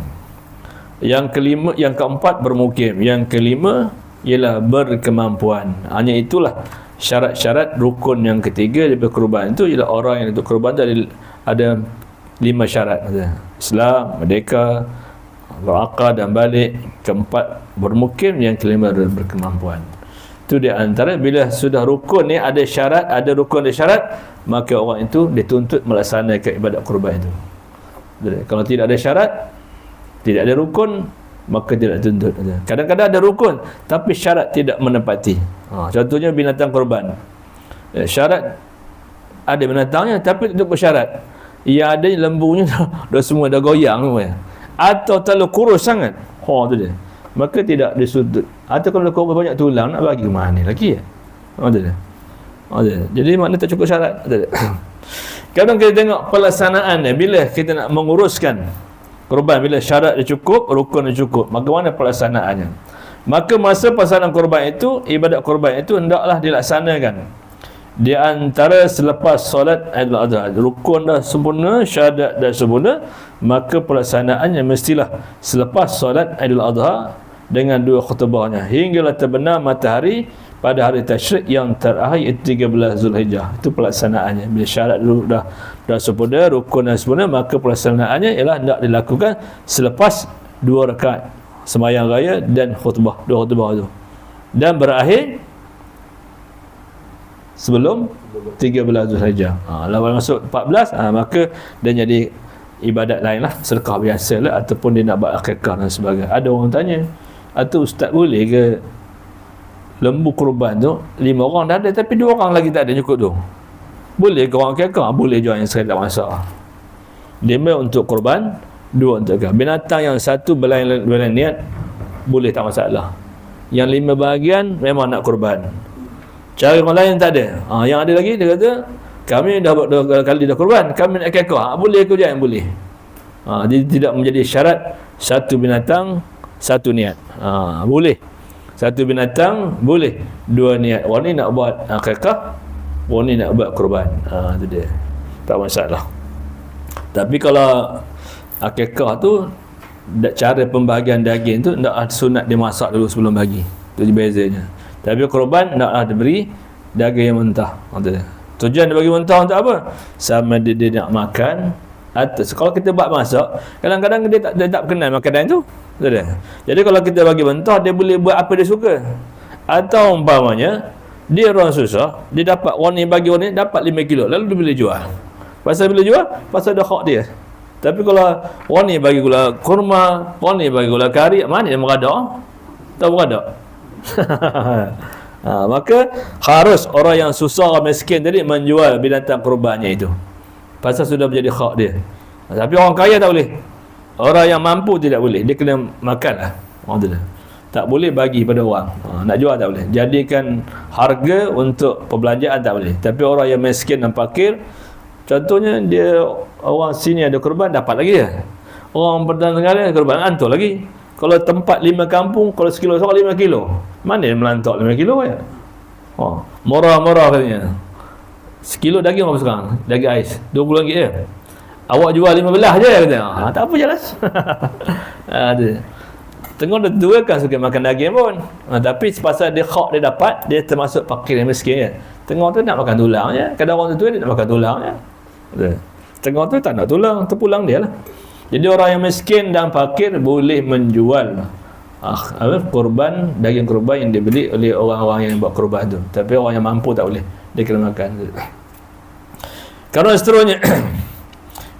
Yang kelima, yang keempat bermukim. Yang kelima ialah berkemampuan. Hanya itulah syarat-syarat rukun yang ketiga daripada kurban itu ialah orang yang untuk kurban tu ada 5 syarat. Islam, merdeka, berakal dan balik, keempat bermukim, yang kelima berkemampuan. Itu di antara, bila sudah rukun ni ada syarat, ada rukun, ada syarat, maka orang itu dituntut melaksanakan ibadat kurban itu. Kalau tidak ada syarat, tidak ada rukun, maka tidak tuntut. Kadang-kadang ada rukun tapi syarat tidak menepati. Contohnya binatang kurban. Syarat ada binatangnya tapi tidak bersyarat. Yang ada lembunya dah semua dah goyang semua. Atau terlalu kurus sangat. Tu dia. Maka tidak dituntut. Atau kalau kurban banyak tulang, nak bagi ke mana lagi ya? Tu dia. Jadi maknanya tak cukup syarat. Kadang kita tengok pelaksanaannya, bila kita nak menguruskan kurban, bila syarat dia cukup, rukun dia cukup, maka mana pelaksanaannya? Maka masa pelaksanaan kurban itu, ibadat kurban itu hendaklah dilaksanakan di antara selepas solat Aidil Adha. Rukun dah sempurna, syahadat dah sempurna, maka pelaksanaannya mestilah selepas solat Aidil Adha dengan 2 khutbahnya hinggalah terbenam matahari pada hari tasyrik yang terakhir 13 Zulhijjah. Itu pelaksanaannya. Bila syarat dulu dah sempurna, rukun dah sempurna, maka pelaksanaannya ialah hendak dilakukan selepas 2 rakaat sembahyang raya dan khutbah, 2 khutbah itu, dan berakhir sebelum 13 Zulhijjah. Lawan masuk 14, maka dia jadi ibadat lain lah, sedekah biasa lah, ataupun dia nak buat akikah dan sebagainya. Ada orang tanya, atau ustaz boleh ke lembu kurban tu 5 orang dah ada tapi 2 orang lagi tak ada cukup tu, boleh ke orang akikah? Boleh juga, yang sekali tak masalah. 5 untuk kurban, 2 untuk akikah. Binatang yang satu berlain niat boleh, tak masalah. Yang 5 bahagian memang nak kurban. Cara orang lain tak ada. Yang ada lagi dia kata, kami dah buat 2 kali dah kurban, kami nak akikah. Boleh ke je? Yang boleh. Jadi tidak menjadi syarat satu binatang satu niat. Boleh. Satu binatang boleh, 2 niat. Orang ni nak buat akikah, orang ni nak buat kurban. Itu dia. Tak masalah. Tapi kalau akikah tu, cara pembahagian daging tu nak sunat dimasak dulu sebelum bagi. Itu bezanya. Tapi kurban naklah diberi daging yang mentah. Tujuan dia bagi mentah untuk apa? Sama dia nak makan. Atau kalau kita buat masak, kadang-kadang dia tak kenal makanan tu. Jadi kalau kita bagi mentah, dia boleh buat apa dia suka. Atau umpamanya dia orang susah, dia dapat orang ni bagi orang ni dapat 5 kilo, lalu dia boleh jual. Pasal bila jual, pasal ada hak dia. Tapi kalau orang ni bagi gula kurma, orang ni bagi gula kari, mana dia meradak? Tak meradak. Maka harus orang yang susah, orang miskin tadi menjual binatang kurbannya itu, pasal sudah menjadi hak dia. Tapi orang kaya tak boleh, orang yang mampu tidak boleh, dia kena makan lah. Tak boleh bagi pada orang. Nak jual tak boleh, jadikan harga untuk perbelanjaan tak boleh. Tapi orang yang miskin dan fakir, contohnya dia orang sini ada kurban, dapat lagi ya. Orang Pertahanan Negara kurban, antur lagi. Kalau tempat 5 kampung, kalau sekilo seorang 5 kilo, mana dia melantak 5 kilo ya? Murah-murah katanya. Sekilo daging berapa sekarang? Daging ais RM20 je. Awak jual 15 je kata. Tak apa jelas. Tengok dia dua kan suka makan daging pun. Tapi sepasal dia hak dia dapat, dia termasuk fakir dan miskin ya. Tengok tu nak makan tulang je. Kadang orang tua dia nak makan tulang je. Tengok tu tak nak tulang, terpulang dia lah. Jadi orang yang miskin dan fakir boleh menjual kurban, daging kurban yang dibeli oleh orang-orang yang buat kurban tu. Tapi orang yang mampu tak boleh, dia kena makan. Kalau seterusnya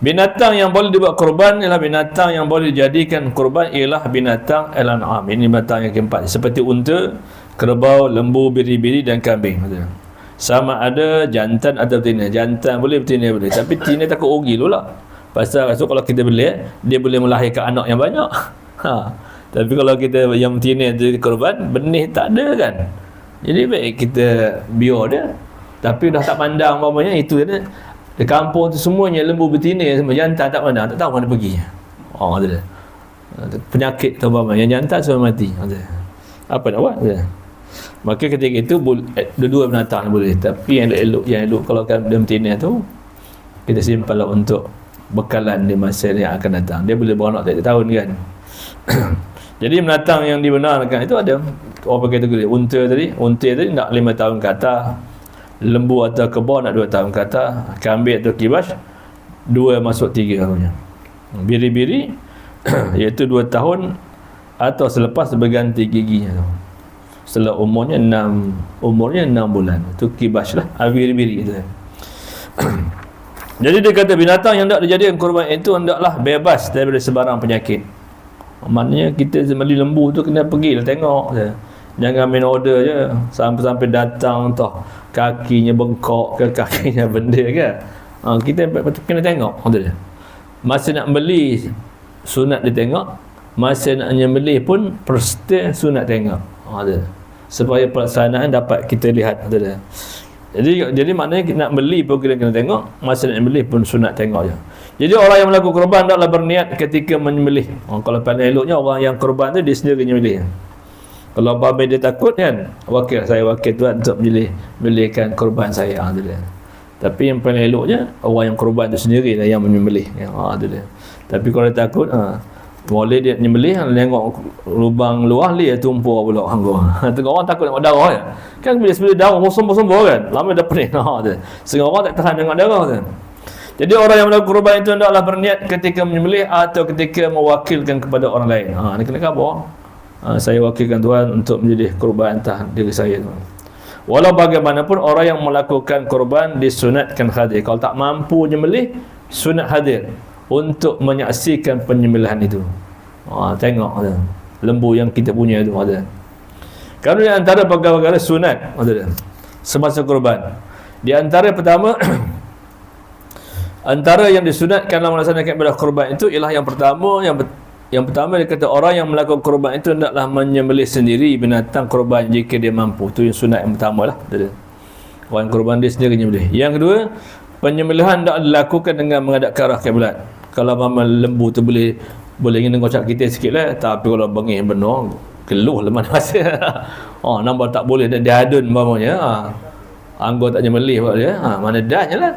binatang yang boleh dibuat kurban ialah binatang yang boleh dijadikan kurban ialah binatang al-an'am. Ini binatang yang keempat, seperti unta, kerbau, lembu, biri-biri dan kambing. Sama ada jantan atau betina. Jantan boleh, betina boleh. Tapi betina takut rugi dulu lah. Pasal kalau kita beli, dia boleh melahirkan anak yang banyak. Tapi kalau kita yang betina tu kurban, benih tak ada kan. Jadi baik kita biar dia. Tapi dah tak pandang mamanya itu dia. Di kampung tu semuanya lembu betina semua, jantan tak pandang, tak tahu mana pergi. Tu dia. Penyakit tu mamanya, jantan semua mati. Apa nak buat? Maka ketika itu dua-dua binatang boleh. Tapi yang elok kalau kan dia betina tu, kita simpanlah untuk bekalan di masa yang akan datang. Dia boleh beranak tiap tahun kan. Jadi binatang yang dibenarkan itu ada apa kategori. Unta tadi nak 5 tahun ke atas, lembu atau kebau nak 2 tahun kata, kambing atau kibas 2 masuk 3 harusnya. Biri-biri iaitu 2 tahun atau selepas berganti giginya tu. Setelah umurnya 6 bulan. Itu kibas lah, biri-biri itu. Jadi dia kata binatang yang hendak dijadikan kurban itu hendaklah bebas daripada sebarang penyakit. Maknanya kita beli lembu tu kena pergi lah tengok je. Jangan main order je sampai-sampai datang toh kakinya bengkok ke kakinya benda ke. Kita kena tengok dia. Masa nak beli sunat dia tengok, masa nak nyembelih pun persis sunat tengok. Dia. Supaya pelaksanaan dapat kita lihat dia. Jadi maknanya nak beli pun kita kena tengok, masa nak beli pun sunat tengok je. Jadi orang yang melakukan korban hendaklah berniat ketika menyembelih. Kalau pandai eloknya orang yang korban tu dia sendiri menyembelih. Kalau apa dia takut kan, saya wakil tuan untuk menyembelihkan korban saya dia. Tapi yang paling eloknya orang yang korban tu sendiri lah yang menyembelih. Dia. Tapi kalau dia takut boleh dia menyembelih, tengok lubang luar dia tumpur pula tengok orang takut tengok darah ya. Kan bila sebelum darah bosom-bosom kan, lama dah pening dia. Setengah orang tak tahan tengok darah kan. Jadi orang yang melakukan korban itu hendaklah berniat ketika menyembelih atau ketika mewakilkan kepada orang lain. Ni kena khabar. Saya wakilkan Tuhan untuk menjadi korban atas diri saya. Walau bagaimanapun orang yang melakukan korban disunatkan hadir. Kalau tak mampu menyembelih, sunat hadir untuk menyaksikan penyembelihan itu. Tengok ada lembu yang kita punya itu ada. Kerana di antara perkara-perkara sunat ada semasa korban. Di antara pertama antara yang disunatkan dalam melaksanakan ibadah korban itu ialah yang pertama dia kata orang yang melakukan korban itu hendaklah menyembelih sendiri binatang korban jika dia mampu. Itu yang sunat yang pertama lah. Orang korban dia sendiri menyembelih. Yang kedua, penyembelihan hendaklah dilakukan dengan menghadap ke arah kiblat. Kalau lembu tu boleh ingin ngocak kita sikit lah, tapi kalau bengih benar keluh lah mana masa. Nampak tak boleh dan dia adun umpamanya. Anggur tak menyembelih buat dia. Mana dahnya lah.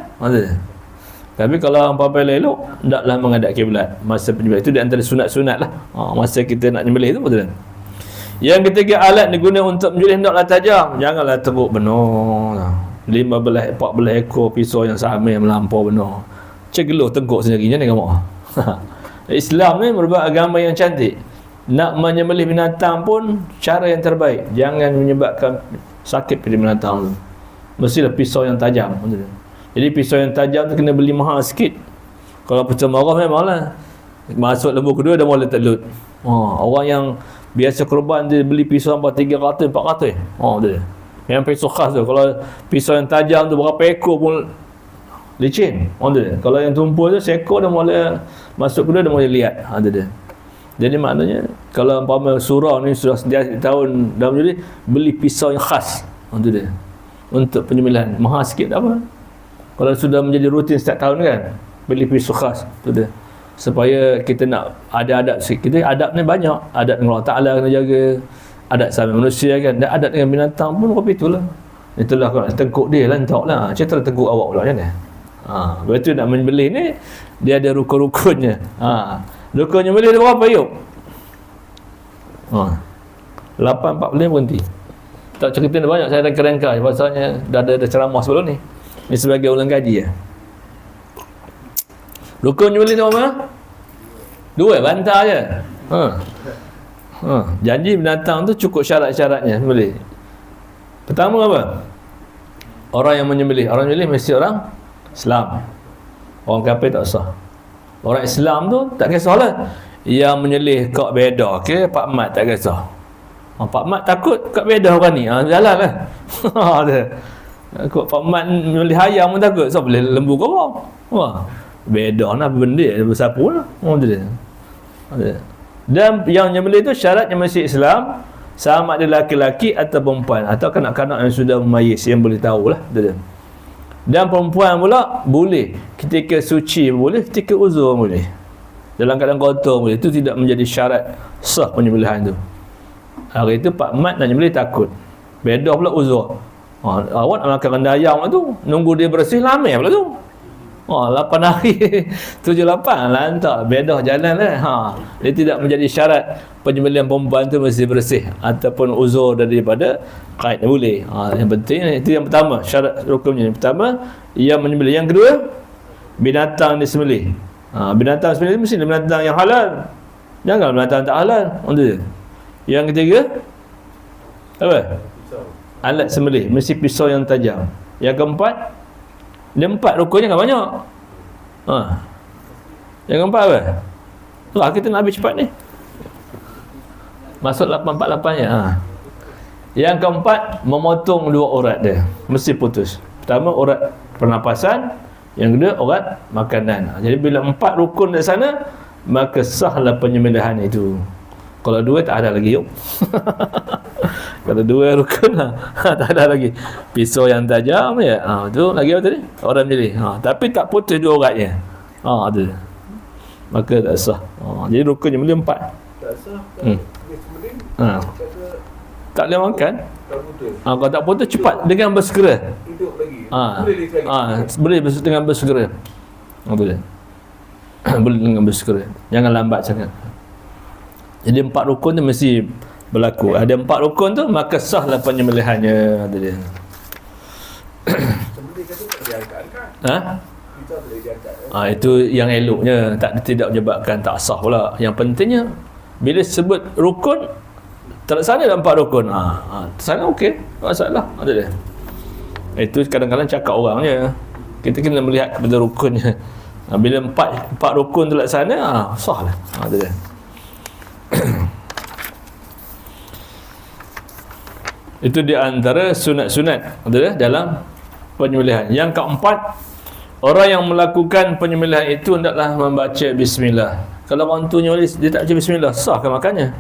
Tapi kalau apa-apa elok, hendaklah menghadap kiblat masa penyembelihan. Itu di antara sunat-sunat lah. Masa kita nak menyembelih tu betul. Yang ketiga, alat digunakan untuk menyembelih hendaklah tajam. Janganlah teruk benar. 15-14 ekor pisau yang sama yang melampau benar. Cegeluh tengkuk sendirinya ni kamu. Islam ni merupakan agama yang cantik. Nak menyembelih binatang pun cara yang terbaik. Jangan menyebabkan sakit pada binatang tu. Mestilah pisau yang tajam. Jadi pisau yang tajam tu kena beli mahal sikit. Kalau pisau marah memanglah masuk lembu kedua dah mula terlut. Orang yang biasa korban dia beli pisau sampai 300 400. Dia. Yang pisau khas tu. Kalau pisau yang tajam tu berapa ekor pun licin. Kalau yang tumpul tu seekor dah mula masuk kedua dah mula lihat. Dia. Jadi maknanya kalau umpama surau ni sudah setiap tahun dah menjadi beli pisau yang khas. Dia. Untuk penyembelihan mahal sikit tak apa. Kalau sudah menjadi rutin setiap tahun kan, beli pisau khas tu dia. Supaya kita nak ada adab sikit. Kita adab ni banyak. Adab dengan Allah Ta'ala kena jaga. Adab sama manusia kan. Dan adab dengan binatang pun kopi itulah. Itulah kalau tengkuk dia lantak lah. Cerita tengkuk awak pula macam mana? Lepas tu nak menyembelih ni, dia ada rukun-rukunnya. Rukun menyembelih dia berapa yuk? 8:45 berhenti. Tak cerita banyak, saya ada kerengka. Pasalnya dah ada ceramah sebelum ni. Ini sebagai ulang kaji ya. Rukun menyembelih tu apa? 2, bantah je. Janji binatang tu cukup syarat-syaratnya menyembelih. Pertama apa? Orang yang menyembelih. Orang menyembelih mesti orang Islam. Orang kafir tak sah. Orang Islam tu tak kisahlah. Yang menyembelih kak beda ke Pak Mat tak kisah. Pak Mat takut kak beda orang ni. Jalan lah. Kok Pak Mat menyembelih ayam pun takut. So boleh lembu ke apa? Beda lah benda dia bersapu lah. Dan yang menyembelih tu syaratnya mesti Islam, sama ada laki-laki atau perempuan atau kanak-kanak yang sudah memayis yang boleh tahulah. Dan perempuan pula boleh ketika suci boleh, ketika uzur boleh. Dalam keadaan kotor boleh. Itu tidak menjadi syarat sah penyembelihan tu. Hari itu Pak Mat nak menyembelih takut. Beda pula uzur. Awak nak makan rendang ayam tu, nunggu dia bersih lama pula tu. 8 hari 7-8 lantak bedah jalan lah. Dia tidak menjadi syarat penyembelihan perempuan tu mesti bersih ataupun uzur daripada haid, boleh. Yang penting itu yang pertama, syarat rukunnya. Yang pertama, ia menyembelih. Yang kedua, binatang disembelih. Binatang disembelih mesti binatang yang halal. Jangan binatang tak halal. Yang ketiga, apa? Alat sembelih, mesti pisau yang tajam. Yang keempat, dia 4 rukunnya kan banyak. Yang keempat apa? Kita nak habis cepat ni. Masuk 848 nya. Yang keempat, memotong 2 urat dia. Mesti putus. Pertama, urat pernafasan. Yang kedua, urat makanan. Jadi bila 4 rukun dari sana, maka sahlah penyembelihan itu. Kalau 2 tak ada lagi, yuk. Kalau 2 rukun tak ada lagi. Pisau yang tajam ya. Tu lagi apa tadi? Orang milih. Tapi tak putus 2 uratnya. Tu. Maka tak sah. Jadi rukun yang 4. Tak sah. Tak boleh makan. Kalau tak putus cepat dengan bersegera. Hidup lagi. Boleh dengan bersegera. Boleh. Boleh dengan bersegera. Jangan lambat sangat. Jadi 4 rukun tu mesti berlaku. Ada 4 rukun tu, maka sahlah penyembelihannya. Kata dia. Sembelih kata tak diangkat kan? Kita boleh diangkat. Itu yang eloknya. Tidak menyebabkan tak sah pula. Yang pentingnya, bila sebut rukun, terlaksana dalam 4 rukun. Terlaksana okey. Tak masalah. Kata dia. Itu kadang-kadang cakap orang je. Kita kena melihat kepada rukunnya. Bila 4 rukun terlaksana, sah lah. Kata dia. Itu di antara sunat-sunat dalam penyembelihan. Yang keempat, orang yang melakukan penyembelihan itu hendaklah membaca bismillah. Kalau orang tu nyulis dia tak baca bismillah, sah ke makannya?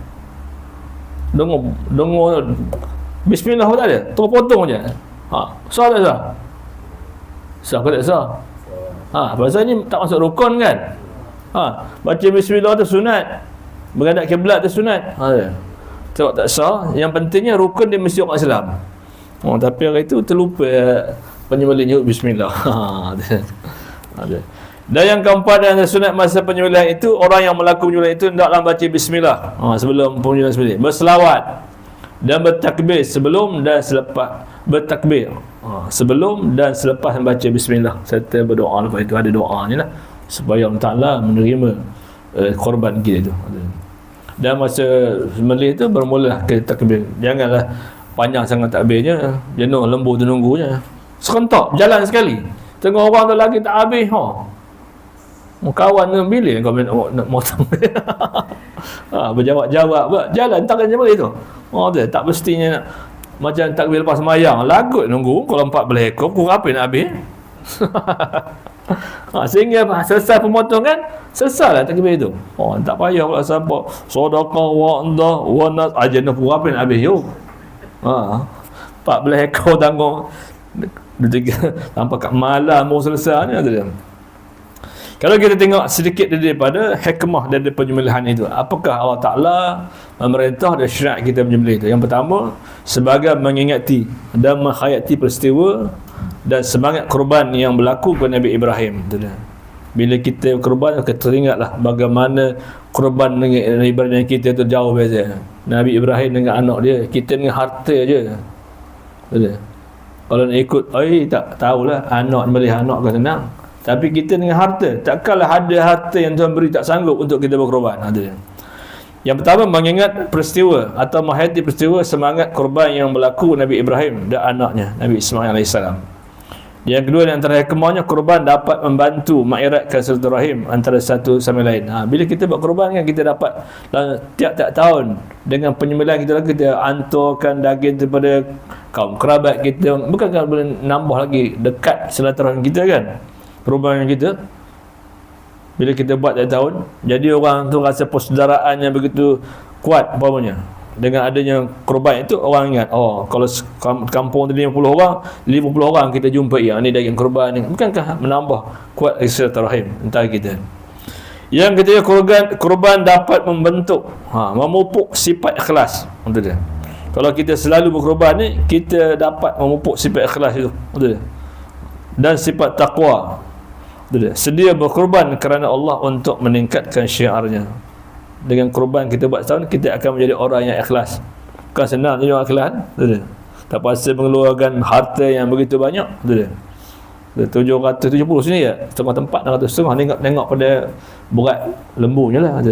Dengar bismillah pun tak ada, terus potong je. Sah tak sah? Sah ke tak sah? Pasal ni tak masuk rukun kan? Baca bismillah tu sunat. Menghadap kiblat tu sunat. Sebab tak sah. Yang pentingnya rukun dia mesti orang Islam. Tapi hari itu terlupa penyembelihan nyebut bismillah. Dan yang keempat dan sunat masa penyembelihan itu, orang yang melakukan penyembelihan itu hendaklah baca bismillah sebelum penyembelihan sembelih. Berselawat dan bertakbir sebelum dan selepas. Bertakbir sebelum dan selepas membaca bismillah, serta berdoa. Lepas itu ada doa ni lah, supaya Allah Ta'ala menerima korban kita itu. Dan masa sembelih tu bermula ke takbir. Janganlah panjang sangat takbirnya, jenuh lembu tu nunggunya. Serentak jalan sekali. Tengok orang tu lagi tak habis. Kawan tu bila kau nak motong. Berjawab-jawab pula. Jalan takkan sembelih tu. Tak mestinya nak macam takbir lepas semayang. Lagut nunggu kalau 14 ekor, pukul apa nak habis? Sehingga selesai pemotongan, selesailah takbir itu. Tak payah pula sampai sedekah wa anda wa nas ajana pukul apa nak habis yuk. 14 ekor tanggung sampai kat malam mau selesai ni ada. Kalau kita tengok sedikit daripada hikmah dari penyembelihan itu, apakah Allah Ta'ala memerintah dan syarat kita menyembelih itu? Yang pertama, sebagai mengingati dan menghayati peristiwa dan semangat korban yang berlaku kepada Nabi Ibrahim. Bila kita korban, kita teringatlah bagaimana korban dengan ibadah kita itu jauh beza. Nabi Ibrahim dengan anak dia, kita dengan harta je. Kalau nak ikut, tak tahulah anak melihat anak kan senang. Tapi kita dengan harta, takkanlah ada harta yang Tuhan beri tak sanggup untuk kita berkorban. Yang pertama, mengingat peristiwa atau menghayati peristiwa semangat korban yang berlaku Nabi Ibrahim dan anaknya Nabi Ismail AS. Yang kedua, di antara hikmahnya, korban dapat membantu mengeratkan silaturahim antara satu sama lain. Bila kita buat korban kan, kita dapat tiap-tiap tahun dengan penyembelihan kita hantarkan daging kepada kaum kerabat kita. Bukankah boleh nambah lagi dekat silaturahim kita kan? Perubahan kita bila kita buat tiap tahun, jadi orang tu rasa persaudaraan yang begitu kuat umpamanya. Dengan adanya korban itu, orang ingat, kalau kampung tu 50 orang kita jumpai, ni daging korban ni. Bukankah menambah kuat silaturahim antara kita? Yang ketiga, korban dapat membentuk, memupuk sifat ikhlas. Betul dia. Kalau kita selalu berkorban ni, kita dapat memupuk sifat ikhlas itu. Betul dia. Dan sifat taqwa. Sedia berkorban kerana Allah untuk meningkatkan syiarnya. Dengan korban kita buat setahun, kita akan menjadi orang yang ikhlas. Bukan senang jadi orang ikhlas. Tak pasal mengeluarkan harta yang begitu banyak. 770 sini ya, setengah tempat 600 tengok pada berat lembunya lah.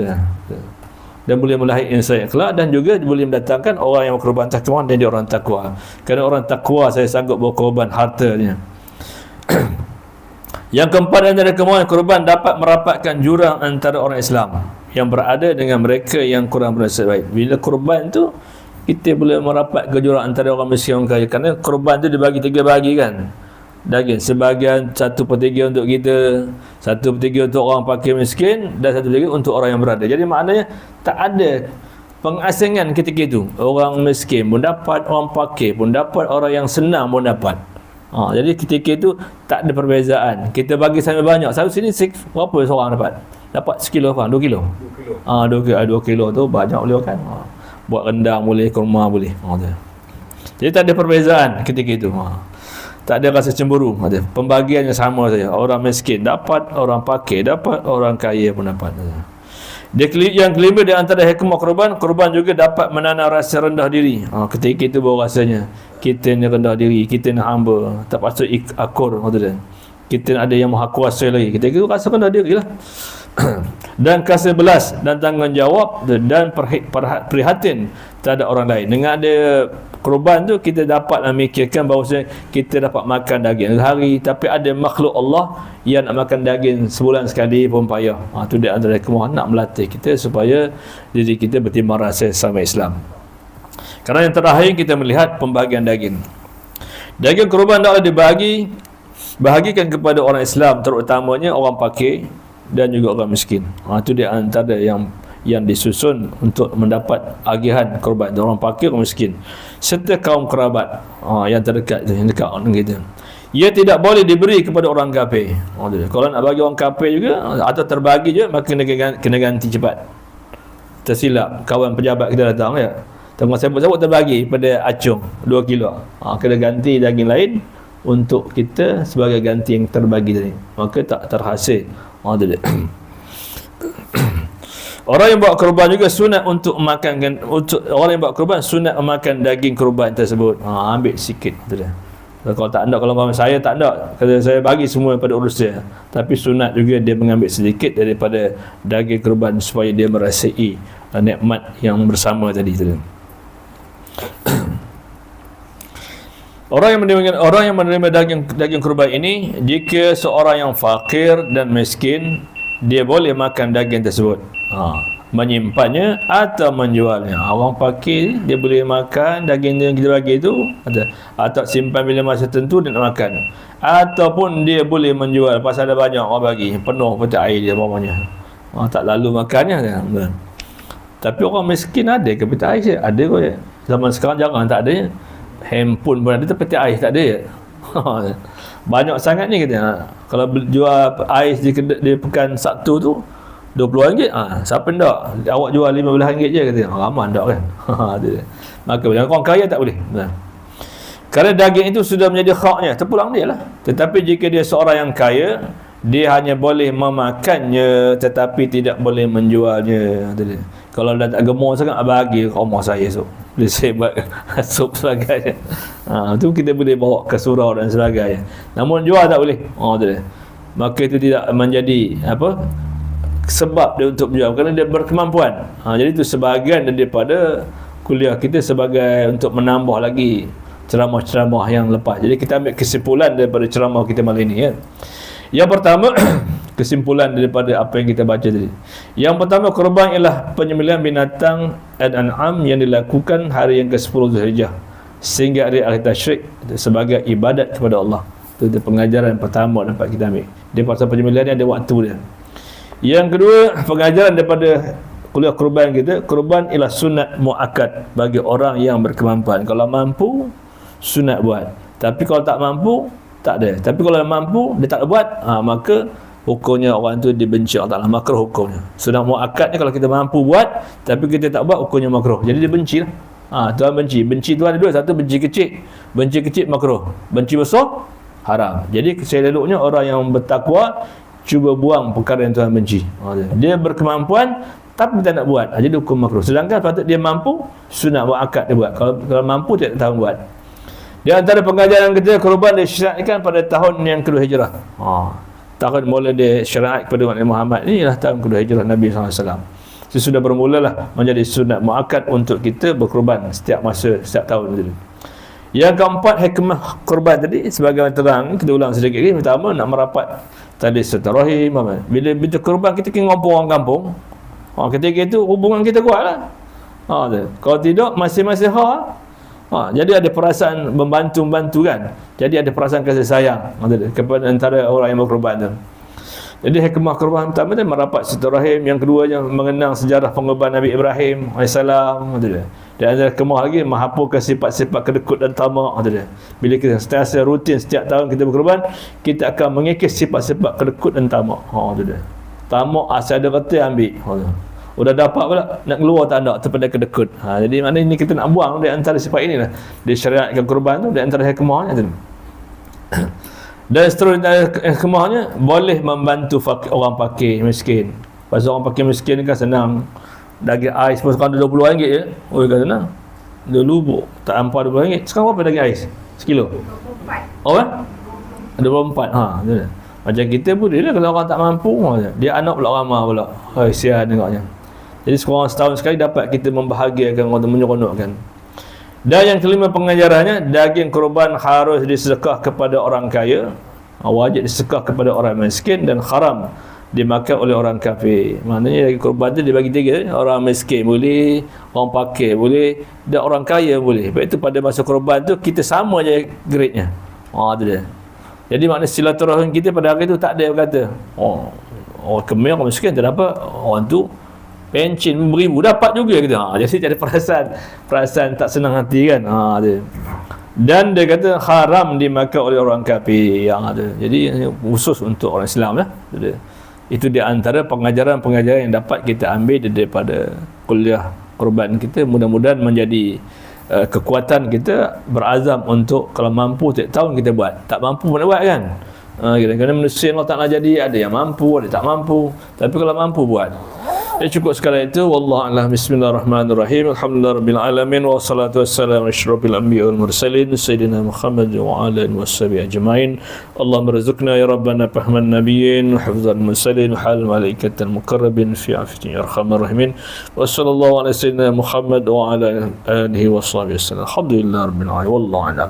Dan boleh melahirkan insan ikhlas, dan juga boleh mendatangkan orang yang berkorban takwa dan dia orang takwa. Kerana orang takwa saya sanggup berkorban hartanya. Yang keempat antara kemauan korban dapat merapatkan jurang antara orang Islam yang berada dengan mereka yang kurang bernasib baik. Bila korban tu kita boleh merapat ke jurang antara orang miskin dan orang kaya. Kerana korban tu dibagi 3 bagi kan. Daging sebahagian 1/3 untuk kita, 1/3 untuk orang fakir miskin, dan 1/3 untuk orang yang berada. Jadi maknanya tak ada pengasingan ketika itu. Orang miskin pun dapat, orang fakir pun dapat, orang yang senang pun dapat. Jadi ketika itu tak ada perbezaan. Kita bagi sama banyak. Satu sini berapa seorang dapat? Dapat sekilo apa? 2 kilo? 2 kilo. 2 kilo tu banyak boleh kan. Buat rendang boleh, kurma boleh. Jadi tak ada perbezaan ketika itu. Tak ada rasa cemburu. Pembagiannya sama saja. Orang miskin dapat, orang fakir dapat, orang kaya pun dapat. Yang kelima di antara hikmah korban juga dapat menanam rasa rendah diri. Ketika itu baru rasanya kita ni rendah diri, kita ni hamba, tak patut akur. Kita ada yang maha kuasa lagi. Ketika itu rasa rendah diri lah. Dan kasih belas dan tanggungjawab dan prihatin terhadap orang lain. Dengan ada korban tu kita dapat memikirkan bahawa kita dapat makan daging sehari, tapi ada makhluk Allah yang nak makan daging sebulan sekali pun payah. Tu dia antara kemauan nak melatih kita supaya diri kita bertimbang rasa sama Islam. Kerana yang terakhir kita melihat pembahagian daging. Daging korban adalah bahagikan kepada orang Islam, terutamanya orang fakir dan juga orang miskin. Itu dia antara yang disusun untuk mendapat agihan korban orang fakir, orang miskin, serta kaum kerabat yang terdekat, yang dekat dengan kita. Ia tidak boleh diberi kepada orang kafir. Kalau nak bagi orang kafir juga atau terbagi je, maka kena ganti cepat. Tersilap kawan pejabat kita datang ya, tengok sebut-sebut terbagi pada acung 2 kilo. Kena ganti daging lain untuk kita sebagai ganti yang terbagi tadi, maka tak terhasil. Orang yang buat korban juga sunat untuk makan, orang yang buat korban sunat memakan daging korban tersebut. Ambil sikit tu dia. Kalau tak ada, kalau saya tak ada, kata saya bagi semua pada urus dia. Tapi sunat juga dia mengambil sedikit daripada daging korban supaya dia merasai nikmat yang bersama tadi tu. Orang yang menerima daging kurban ini, jika seorang yang fakir dan miskin, dia boleh makan daging tersebut, menyimpannya atau menjualnya. Orang fakir dia boleh makan daging yang kita bagi itu, atau simpan bila masa tertentu dia nak makan, ataupun dia boleh menjual. Pasal ada banyak orang bagi, penuh peti air dia bawahnya, tak lalu makannya kan. Tapi orang miskin ada ke peti air? Ada kot ya. Zaman sekarang jangan tak ada. Handphone pun ada, tapi peti air tak ada ya. Banyak sangat ni kita. Kalau jual ais di pekan Sabtu tu RM20. Siapa nak? Awak jual RM15 je kata. Ramai tak kan. Maka orang kaya tak boleh. Kerana daging itu sudah menjadi haknya, terpulang dia lah. Tetapi jika dia seorang yang kaya, dia hanya boleh memakannya tetapi tidak boleh menjualnya. Kalau dah tak gemuk sangat, bagi rumah saya esok, boleh saya buat sup sebagainya. Itu kita boleh bawa ke surau dan sebagainya. Namun jual tak boleh. Maka itu tidak menjadi sebab dia untuk menjual, kerana dia berkemampuan. Jadi itu sebahagian daripada kuliah kita sebagai untuk menambah lagi ceramah-ceramah yang lepas. Jadi kita ambil kesimpulan daripada ceramah kita malam ini ya. Yang pertama, kesimpulan daripada apa yang kita baca tadi. Yang pertama, korban ialah penyembelihan binatang Al-An'am yang dilakukan hari yang ke-10 Zulhijjah sehingga hari akhir tasyrik sebagai ibadat kepada Allah. Itu pengajaran pertama dapat kita ambil. Dia pasal penyembelihan ada waktu dia. Yang kedua, pengajaran daripada kuliah korban kita, korban ialah sunat muakkad bagi orang yang berkemampuan. Kalau mampu, sunat buat. Tapi kalau tak mampu, tak ada. Tapi kalau mampu, dia tak buat, maka hukumnya orang tu dibenci Allah Ta'ala, makruh hukumnya. Sunat muakkad ni kalau kita mampu buat tapi kita tak buat, hukumnya makruh. Jadi dia benci lah. Tuhan benci. Benci tu ada dua. Satu benci kecil. Benci kecil makruh. Benci besar haram. Jadi seleloknya orang yang bertakwa, cuba buang perkara yang Tuhan benci. Dia berkemampuan tapi tak nak buat, jadi hukum makruh. Sedangkan patut dia mampu, sunat muakkad dia buat. Kalau mampu tak tahu buat. Di antara pengajaran kita, kurban disyariatkan pada tahun yang kedua hijrah. Tahun mula dia syariat kepada Nabi Muhammad, inilah tahun kedua hijrah Nabi SAW. Sudah bermulalah menjadi sunat muakkad untuk kita berkurban setiap masa, setiap tahun itu. Yang keempat, hikmah kurban tadi sebagai terang, kita ulang sedikit lagi. Pertama, nak merapat tali silaturahim. Bila kurban kita kena ngompong orang kampung, ketika itu hubungan kita kuatlah. Kalau tidak, masing-masing jadi ada perasaan membantu kan. Jadi ada perasaan kasih sayang kepada antara orang yang berkorban tu. Jadi hikmah kurban pertama tu merapat silaturahim, yang keduanya mengenang sejarah pengorban Nabi Ibrahim AS. Dan ada hikmah lagi menghapuskan sifat-sifat kedekut dan tamak. Bila kita sentiasa rutin setiap tahun kita berkorban, kita akan mengikis sifat-sifat kedekut dan tamak. Tamak asal ada kata ambil. Udah dapat pula nak keluar tak ada, terpada kedekut. Jadi maknanya ini kita nak buang di antara sifat inilah. Disyariatkan kurban tu di antara hikmahnya tu. Dan seterusnya hikmahnya boleh membantu orang fakir miskin. Pasal orang fakir miskin ni kan senang. Daging ais pun sekarang RM20 je. Kan senang. Dulu tak hampa RM20. Sekarang berapa daging ais? Sekilo? 24. 24. Macam kita pun dia kalau orang tak mampu, dia anak pula ramah pula. Sian tengoknya. Jadi sekurang setahun sekali dapat kita membahagiakan orang, menyeronokkan. Dan yang kelima pengajarannya, daging kurban harus disedekah kepada orang kaya, wajib disedekah kepada orang miskin, dan haram dimakan oleh orang kafir. Maknanya daging kurban tu dibagi tiga, orang miskin boleh, orang fakir boleh, dan orang kaya boleh. Sebab itu pada masa kurban tu kita sama je grade-nya. Tu dia. Jadi maknanya silaturahim kita pada hari itu tak ada yang kata orang kemih, orang miskin tak dapat, orang tu pencin beribu dapat juga kita. Jadi ada perasaan tak senang hati kan. Dia. Dan dia kata haram dimakan oleh orang kafir yang ada. Jadi khusus untuk orang Islam lah. Itu di antara pengajaran-pengajaran yang dapat kita ambil daripada kuliah kurban kita. Mudah-mudahan menjadi kekuatan kita berazam untuk kalau mampu tiap tahun kita buat. Tak mampu nak buat kan. Kadang-kadang manusia Allah tak nak jadi, ada yang mampu, ada tak mampu. Tapi kalau mampu buat. Cukup sekali itu. Wallahu a'lam. Bismillahirrahmanirrahim. Alhamdulillahirabbil alamin wassalatu wassalamu ala asyrafil anbiya'i wal mursalin sayyidina Muhammad wa ala alihi washabihi ajma'in. Allahumma rizqna ya rabbana fahman nabiyyin hifdzal mursalin hal malaikatal muqarrabin fi afiyatin ya arhamar rahimin. Wa sallallahu ala sayyidina Muhammad wa ala alihi washabihi wasallam. Alhamdulillahirabbil alamin. Wallahu a'lam.